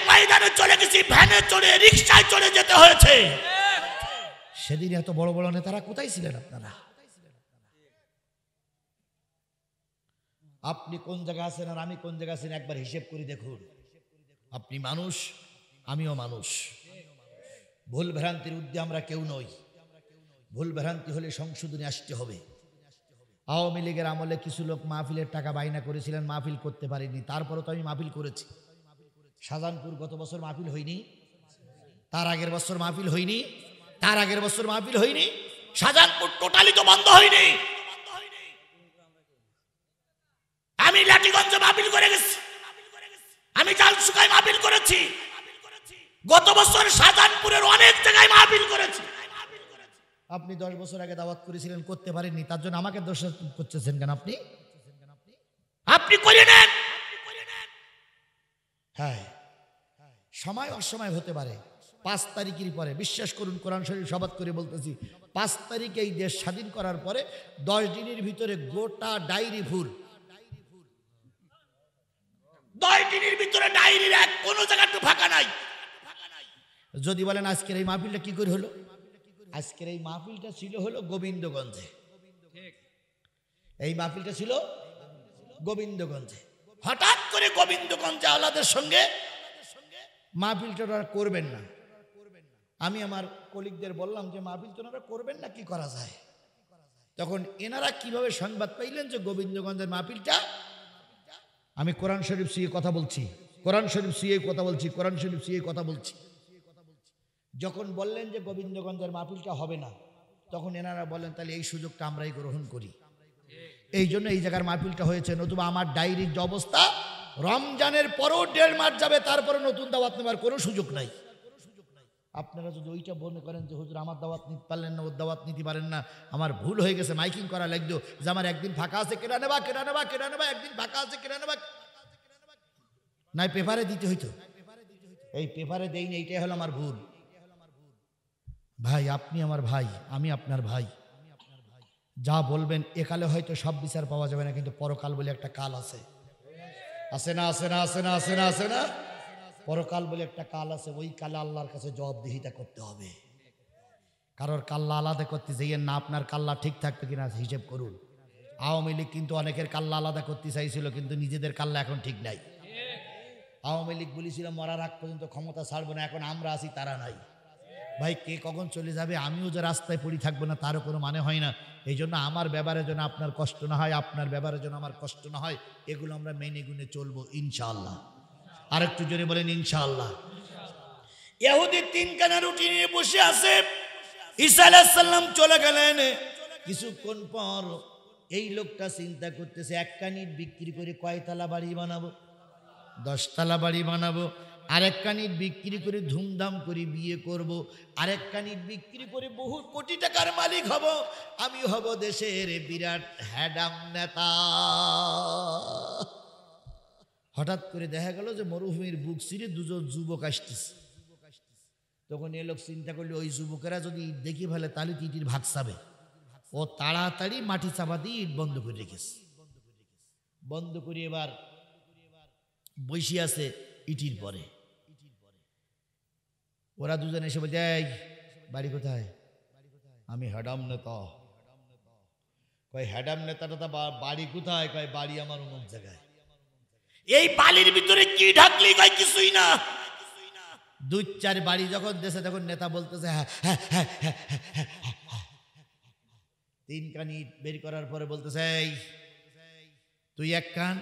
ময়দানে চলে গেছি, ভ্যানে চড়ে, রিক্সায় চলে যেতে হয়েছে, সেদিন এত বড় বড় নেতারা কোথায় ছিলেন আপনারা? আপনি কোন জায়গায় আছেন আর আমি কোন জায়গায় আছেন একবার হিসেব করে দেখুন। আপনি মানুষ, আমিও মানুষ। ভুল ভ্রান্তির ঊর্ধ্বে আমরা কেউ নই। ভুল ভ্রান্তি হলে সংশোধনে আসতে হবে। আওয়ামী লীগের আমলে কিছু লোক মাহফিলের টাকা বাইনা করেছিলেন, মাহফিল করতে পারেনি, তারপরও তো আমি মাহফিল করেছি। শাহজাহানপুর গত বছর মাহফিল হয়নি, তার আগের বছর মাহফিল হয়নি, তার আগের বছর মাহফিল হয়নি। শাহজাহানপুর টোটালি তো বন্ধ হয়নি। আমি লাঠিগঞ্জে মাহফিল করে গেছি, আমি জালসুকায় মাহফিল করেছি, গত বছর শাহজাহানপুরের অনেক জায়গায় মাহফিল করেছি। আপনি 10 বছর আগে দাওয়াত করেছিলেন, করতে পারেননি, তার জন্য আমাকে দোষ করতেছেন কেন আপনি? আপনি করে নেন। হ্যাঁ, সময় অসময় হতে পারে। 5 তারিখের পরে বিশ্বাস করুন, কোরআন শরীফ শপথ করে বলতেছি, 5 তারিখে এই দেশ স্বাধীন করার পরে 10 দিনের ভিতরে গোটা ডায়েরি ভুল। 10 দিনের ভিতরে ডায়েরির এক কোনো জায়গা একটু ফাঁকা নাই। যদি বলেন আজকের এই মাহফিলটা কি করে হলো, আজকের এই মাহফিলটা ছিল হলো গোবিন্দগঞ্জে। এই মাহফিলটা ছিল গোবিন্দগঞ্জে। হঠাৎ করে গোবিন্দগঞ্জে আওলাদের সঙ্গে মাহফিলটা ওরা করবেন না। আমি আমার কলিগদের বললাম যে মাহফিলটা ওনারা করবেন না, কি করা যায়? তখন এনারা কিভাবে সংবাদ পাইলেন যে গোবিন্দগঞ্জের মাহফিলটা? আমি কোরআন শরীফ ছুঁয়ে কথা বলছি, কোরআন শরীফ ছুঁয়ে কথা বলছি, কোরআন শরীফ ছুঁয়ে কথা বলছি। যখন বললেন যে গোবিন্দগঞ্জের মাহফিলটা হবে না, তখন এনারা বলেন তাহলে এই সুযোগটা আমরাই গ্রহণ করি। এই জন্য এই জায়গার মাহফিলটা হয়েছে। নতুবা আমার ডায়েরির যে অবস্থা, রমজানের পরও 1.5 মাস যাবে, তারপরে নতুন দাওয়াত নেবার কোনো সুযোগ নাই। আপনারা যদি ওইটা মনে করেন যে হুজুর আমার দাওয়াত নিতে পারলেন না, ওর দাওয়াত নিতে পারেন না, আমার ভুল হয়ে গেছে, মাইকিং করা লাগতো যে আমার একদিন ফাঁকা আছে কেনা নেবা, কেনা নেবা, কেনা নেবা, একদিন ফাঁকা আছে কেনা নেবা, নাই পেপারে দিতে হইতো। এই পেপারে দেইনি, এইটাই হলো আমার ভুল। ভাই, আপনি আমার ভাই, আমি আপনার ভাই। যা বলবেন একালে হয়তো সব বিচার পাওয়া যাবে না, কিন্তু পরকাল বলে একটা কাল আছে। আছে না, আছে না, আছে না, আছে না, আছে না। পরকাল বলে একটা কাল আছে, ওই কালে আল্লাহর কাছে জবাবদিহিতা করতে হবে। কারোর কাল্লা আলাদা করতে যাইয়েন না, আপনার কাল্লা ঠিক থাকবে কিনা হিসেব করুন। আওয়ামী লীগ কিন্তু অনেকের কাল্লা আলাদা করতে চাইছিল, কিন্তু নিজেদের কাল্লা এখন ঠিক নাই। আওয়ামী লীগ বলেছিল মরার আগ পর্যন্ত ক্ষমতা ছাড়বো না, এখন আমরা আছি তারা নাই। ভাই কে কখন চলে যাবে, আমিও যে রাস্তায় পড়ে থাকবো না তারও কোনো মানে হয় না। এই জন্য আমার ব্যাপারের জন্য আপনার কষ্ট না হয়, আপনার ব্যাপারের জন্য আমার কষ্ট না হয়, এগুলো আমরা মেনে গুনে চলবো ইনশাআল্লাহ। আর একটু জোরে বলেন ইনশাআল্লাহ। ইহুদি 3 কানা রুটি নিয়ে বসে আছে, ঈসা আলাইহিস সালাম চলে গেলেন। কিছুক্ষণ পর এই লোকটা চিন্তা করতেছে, 1 কানিট বিক্রি করে কয়তলা বাড়ি বানাবো? 10 তলা বাড়ি বানাবো। আরেক কানিট বিক্রি করে ধুমধাম করে বিয়ে করব। আরেক কানিট বিক্রি করে বহু কোটি টাকার মালিক হব। আমি হব দেশের বিরাট হ্যাডাম নেতা। হঠাৎ করে দেখা গেল যে মরুভূমির বুক চিরে 2জন যুবক আসতেছে। তখন এ লোক চিন্তা করলে ওই যুবকেরা যদি ইট দেখি ফেলে তাহলে ইটির ভাগ চাবে। ও তাড়াতাড়ি মাটি চাপা দিয়ে ইট বন্ধ করে রেখেছে। বন্ধ করে এবার বসে আছে ইটির পরে। ওরা দুজন এসে বলছে, এই বাড়ি কোথায়? আমি হ্যাডাম নেতা। কয় হ্যাডাম নেতাটা বাড়ি কোথায়? কয় বাড়ি আমার অমুক জায়গায়। এই বালির ভিতরে কি ঢাকলি? কয় কিছুই না। 2-4 বাড়ি যখন দেশে তখন নেতা বলতেছে 3 কান ইট বের করার পরে বলতেছে, এই তুই 1 কান,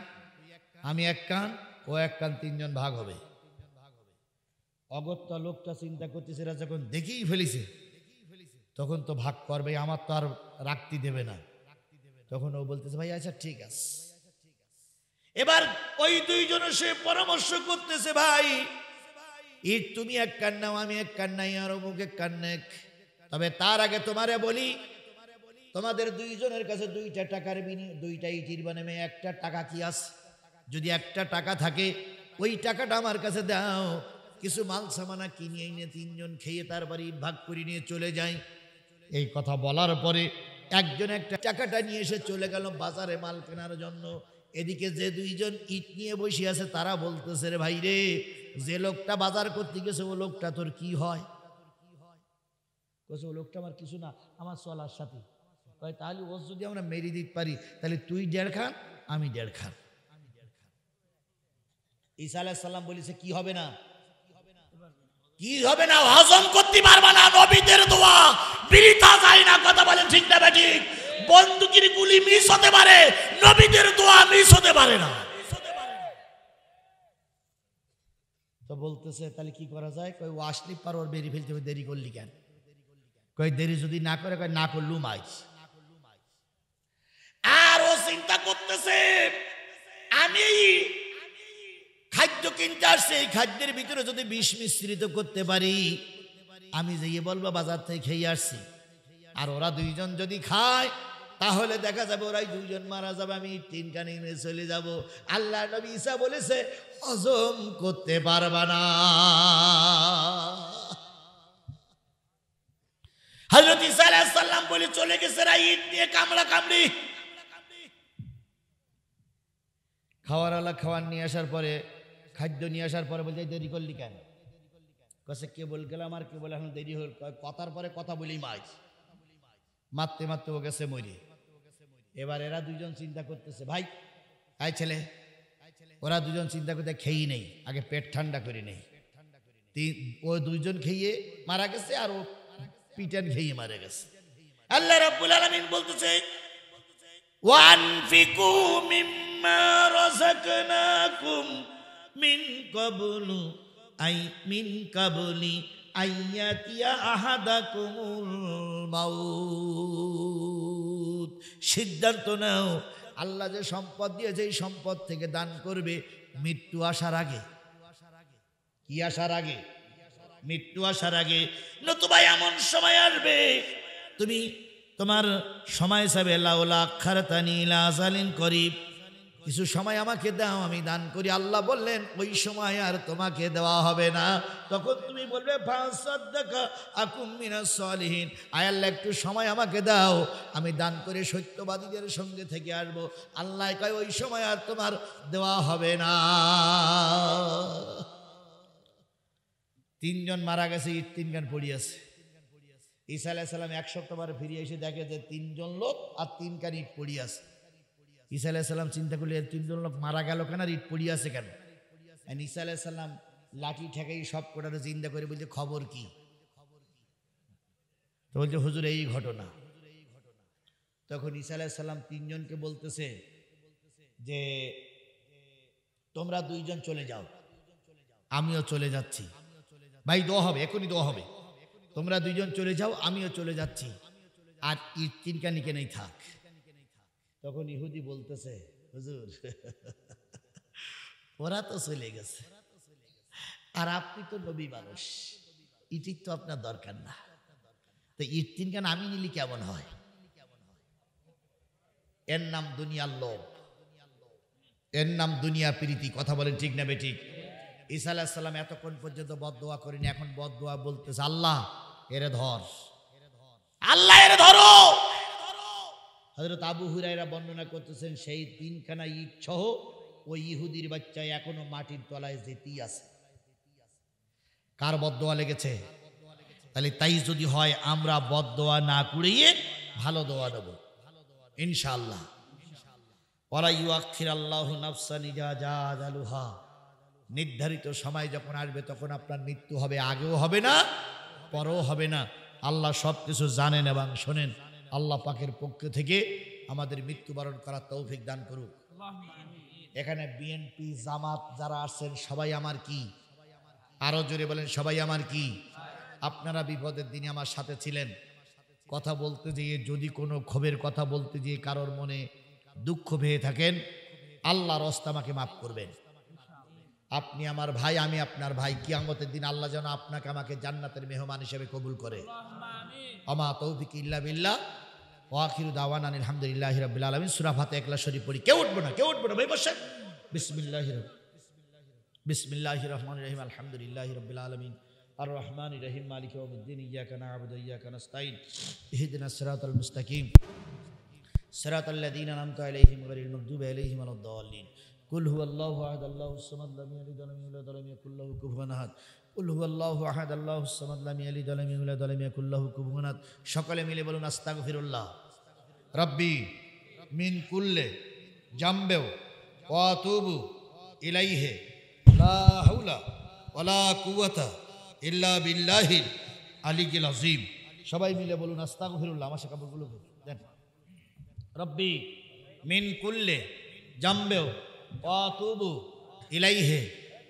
আমি 1 কান, ও 1 কান, 3 জন ভাগ হবে। অগত্যা লোকটা চিন্তা করতেছে, এরা যখন দেখেই ফেলিছে তখন তো ভাগ করবে, আমার তো আর রাখতে দেবে না। তখন ও বলতেছে, ভাই আচ্ছা ঠিক আছে। এবার ওই 2 জন সে পরামর্শ করতেছে, ভাই ইট তুমি 1 কান নাও, আমি 1 কান নাই, আর অমুক 1 কান নেক। তবে তার আগে তোমারে বলি, তোমাদের 2 জনের কাছে 2টা টাকার বিনিময়ে 2টা ইটির বানামে 1টা টাকা কি আছে? যদি 1টা টাকা থাকে ওই টাকাটা আমার কাছে দাও, কিছু মাল সামানা কিনে এনে 3 জন খেয়ে তারপরে ইট ভাগ করে নিয়ে চলে যাই। এই কথা বলার পরে একজন একটা টাকাটা নিয়ে এসে চলে গেল বাজারে মাল কেনার জন্য। এদিকে যে 2 জন ইট নিয়ে বসে আছে তারা বলতেছে, রে ভাই রে, যে লোকটা বাজার করতে গেছে ও লোকটা তোর কি হয়? ও লোকটা আমার কিছু না, আমার চলার সাথে। তাহলে ও যদি আমরা মেরে দিতে পারি তাহলে তুই 1.5 খান, আমি 1.5 খান। ঈসা আলাইহিস সালাম বলেছে, কি হবে না? কি হবে না? হজম করতে পারবা না। নবীদের দোয়া বৃথা যায় না। কথা বলেন ঠিক না বেঠিক? বন্দুকের গুলি মিস হতে পারে, নবীদের দোয়া মিস হতে পারে না। তো বলতেছে তাহলে কি করা যায়? কই ও আসলি পার, ওর বেরিয়ে ফেলতে হবে, দেরি করলি কেন? কই দেরি যদি না করে, কই না করলু মাইজ। আর ও চিন্তা করতেছে, আমি খাদ্য কিনতে আসছে, এই খাদ্যের ভিতরে যদি বিষ মিশ্রিত করতে পারি, আমি যেয়ে বলবো বাজার থেকে খেয়ে আসছি, আর ওরা 2 জন যদি খায় তাহলে দেখা যাবে ওরাই 2 জন মারা যাবে, আমি 3 কান নিয়ে চলে যাব। আল্লাহ নবী ঈসা বলেছে হজম করতে পারবা না। হযরত ঈসা আলাইহিস সালাম বলে চলে গেছে ইট নিয়ে কামড়া কামড়ি। খাওয়ারওয়ালা খাওয়ার নিয়ে আসার পরে, খাদ্য নিয়ে আসার পরে বলছে দেরি করলি কেন? কাছে কে বল গেলাম আর কে বলে এখন দেরি হল। কথার পরে কথা বলেই মাছ মারতে মারতে ও গেছে মরে। এবার এরা 2 জন চিন্তা করতেছে, ভাই আই ছেলে, ওরা 2 জন চিন্তা করতে খেয়েই নেই, আগে পেট ঠান্ডা করে নেই। ও 2 জন খেয়ে মারা গেছে, আর ও পিটান খেয়ে মারা গেছে। আল্লাহ রাব্বুল আলামিন বলতেছে, ওয়ানফিকু মিম্মা রাযাকনাকুম মিন ক্বাবলু মিন ক্বাবলি আইয়াতিয়া আহাদাকুমুল মাউত। সিদ্ধান্ত নাও, আল্লাহ যে সম্পদ দিয়েছে এই সম্পদ থেকে দান করবে মৃত্যু আসার আগে। কি আসার আগে? মৃত্যু আসার আগে। নতুবা এমন সময় আসবে তুমি তোমার সময় চাবে, লাউলা আখারতানি ইলা আজালিন করিব, কিছু সময় আমাকে দাও, আমি দান করি। আল্লাহ বললেন ওই সময় আর তোমাকে দেওয়া হবে না। তখন তুমি বলবে ফাসাদদাকা আকুম মিনাস সালিহিন, আয় আল্লাহ একটু সময় আমাকে দাও, আমি দান করে সত্যবাদীদের সঙ্গে থেকে আসবো। আল্লাহ কয় ওই সময় আর তোমার দেওয়া হবে না। তিনজন মারা গেছে, ইট তিনখান পড়ে আছে। ঈসা আলাইহিস সালাম এক সপ্তাহ পরে ফিরে এসে দেখে যে তিনজন লোক আর তিনখান ইট পড়ে আছে। ঈসা আলাইহিস সালাম চিন্তা করলে তিনজন লোক মারা গেল কেন, আর ইট পড়ে আছে কেন? ঈসা আলাইহিস সালাম লাঠি ঠেকাই সব কোটারে জিন্দা করে বলছে খবর কি? তো বলছে হুজুর এই ঘটনা। তখন ঈসা আলাইহিস সালাম তিনজনকে বলতেছে যে তোমরা দুইজন চলে যাও, আমিও চলে যাচ্ছি। ভাই দোয়া হবে, এখনই দোয়া হবে। তোমরা দুইজন চলে যাও, আমিও চলে যাচ্ছি, আর ইট তিনখানি কেনেই থাক। তখন ইহুদি বলতেছে হুজুর ওরা তো চলে গেছে, আর আপনি তো নবী মানুষ, ইটির তো আপনার দরকার না, তো ইট তিনখান আমি নিলি কেমন হয়? এর নাম দুনিয়ার লোভ, এর নাম দুনিয়া প্রীতি। কথা বলেন ঠিক না বেঠিক? ঈসা আলাইহিস সালাম এতক্ষণ পর্যন্ত বদদোয়া করেনি, এখন বদদোয়া বলতেছে আল্লাহ এরে ধর, আল্লাহ এর ধরো। হযরত আবু হুরায়রা বর্ণনা করতেছেন সেই তিনখানা ইট সহ ওই ইহুদির বাচ্চা এখনো মাটির তলায় যেতেই আছে। কার বদদোয়া লেগেছে? তাহলে তাই যদি হয় আমরা বদদোয়া না কুড়িয়ে ভালো দোয়া দেব ইনশাআল্লাহ। ওয়ালা ইউআখিরাল্লাহু নাফসান ইযা জা আজালুহা, নির্ধারিত সময় যখন আসবে তখন আপনার মৃত্যু হবে, আগেও হবে না পরেও হবে না। আল্লাহ সব কিছু জানেন এবং শোনেন। আল্লাহ পাকের পক্ষ থেকে আমাদের মৃত্যুবরণ করার তৌফিক দান করুক। এখানে বিএনপি জামাত যারা আসছেন সবাই আমার কি? আরো জোরে বলেন সবাই আমার কি? আপনারা বিপদের দিনে আমার সাথে ছিলেন। কথা বলতে গিয়ে যদি কোনো ক্ষোভের কথা বলতে গিয়ে কারোর মনে দুঃখ পেয়ে থাকেন, আল্লাহর রাস্তায় আমাকে মাফ করবেন। আপনি আমার ভাই, আমি আপনার ভাই। কিয়ামতের দিন আল্লাহ যেন আপনাকে আমাকে জান্নাতের মেহমান হিসেবে কবুল করে। আমা তৌফিক ইল্লা বিল্লাহ ওয়া আখিরু দাওয়ানা আলহামদুলিল্লাহি রাব্বিল আলামিন। সূরা ফাতিহা ইখলাস শরীফ পড়ি। কেউ উঠবে না, কেউ উঠবে না, ভাই বসেন। বিসমিল্লাহির রহমানির রহিম আলহামদুলিল্লাহি রাব্বিল আলামিন আর রহমানির রহিম মালিকি ইয়াউমিদ্দিন ইয়্যাকা না'বুদু ওয়া ইয়্যাকা নাস্তাঈন ইহদিনাস সিরাতাল মুস্তাকিম সিরাতাল লাযীনা আন'আমতা আলাইহিম গায়রিল মাগদুবি আলাইহিম ওয়ালাদ-দাল্লিন। কুল হুয়াল্লাহু আহাদ আল্লাহুস সামাদ লাম ইয়ালিদ ওয়া লাম ইউলাদ ওয়া লাম ইয়াকুল লাহু কুফুয়ান আহাদ। কুল হুয়াল্লাহু আহাদ আল্লাহুস সামাদ লাম ইয়ালিদ ওয়া লাম ইউলাদ ওয়া লাম ইয়াকুল লাহু কুফুয়ান আহাদ। সকলে মিলে বলুন আস্তাগফিরুল্লাহ রাব্বি মিন কুল্লি জামবিন ওয়া আতুবু ইলাইহি লা হাওলা ওয়ালা কুওয়াতা ইল্লা বিল্লাহিল আলিয়্যিল আযীম। সবাই মিলে বলুন আস্তাগফিরুল্লাহ। আমার সাথে বলুন দেন রব্বি মিন কুল্লি জামবিন ওয়া আতুবু ইলাইহি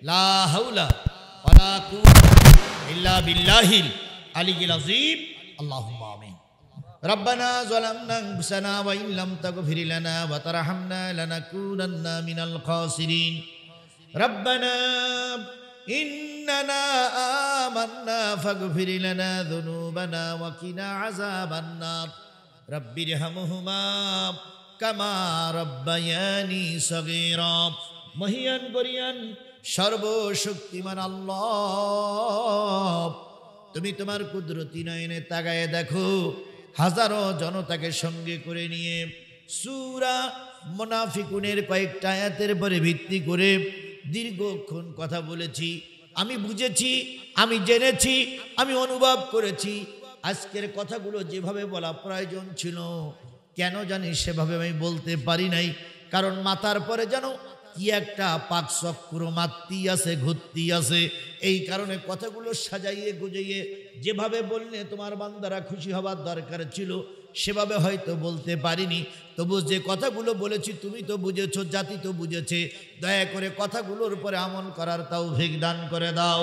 লা হাওলা ওয়ালা কুওয়াতা ইল্লা বিল্লাহিল আলিয়্যিল আযীম। আল্লাহুম্মা আমিন। রব্বানা যালামনা আনফুসানা ওয়া ইন লাম তাগফির লানা ওয়া তারহামনা লানাকুনান্না মিনাল খাসিরিন। রব্বানা ইন্নানা আমান্না ফাগফির লানা যুনুবানা ওয়া কিনা আযাবান নার। রব্বিরহামহুমা কামা রব্বায়ানি সগীরা। মহিয়ান বরিয়ান সর্বশক্তিমান আল্লাহ, তুমি তোমার কুদরতি নয়নে তাকায়ে দেখো, হাজারো জনতাকে সঙ্গে করে নিয়ে সূরা মুনাফিকুনের কয়েকটা আয়াতের পরে ভিত্তি করে দীর্ঘক্ষণ কথা বলেছি। আমি বুঝেছি, আমি জেনেছি, আমি অনুভব করেছি। আজকের কথাগুলো যেভাবে বলা প্রয়োজন ছিল কেন জানি সেভাবে আমি বলতে পারি নাই। কারণ মাথার পরে যেন কি একটা পাক চক্র মারতি আছে, ঘুরতি আছে। এই কারণে কথাগুলো সাজাইয়ে গুজাইয়ে যেভাবে বললে তোমার বান্দারা খুশি হবার দরকার ছিল সেভাবে হয়তো বলতে পারিনি। তবু যে কথাগুলো বলেছি তুমি তো বুঝেছো, জাতি তো বুঝেছে। দয়া করে কথাগুলোর উপরে আমল করার তৌফিক দান করে দাও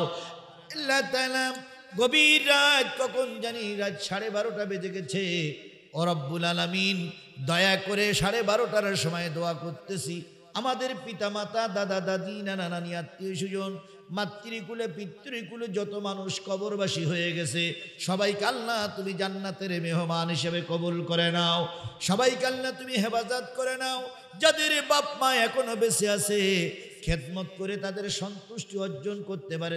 আল্লাহ তাআলা। গভীর রাত, কখন জানি রাত 12:30 বেজে গেছে। ও রব্বুল আলামিন, দয়া করে 12:30টার সময় দোয়া করতেছি আমাদের পিতা মাতা, দাদা দাদি, নানা নানি, আত্মীয় স্বজন, মাতৃকুলে পিতৃকুলে যত মানুষ কবরবাসী হয়ে গেছে সবাইকে আল্লাহ তুমি জান্নাতের মেহমান হিসেবে কবুল করে নাও। সবাইকে আল্লাহ তুমি হেফাজত করে নাও। যাদের বাপ মা এখনো বেঁচে আছে খেদমত করে তাদের সন্তুষ্টি অর্জন করতে পারে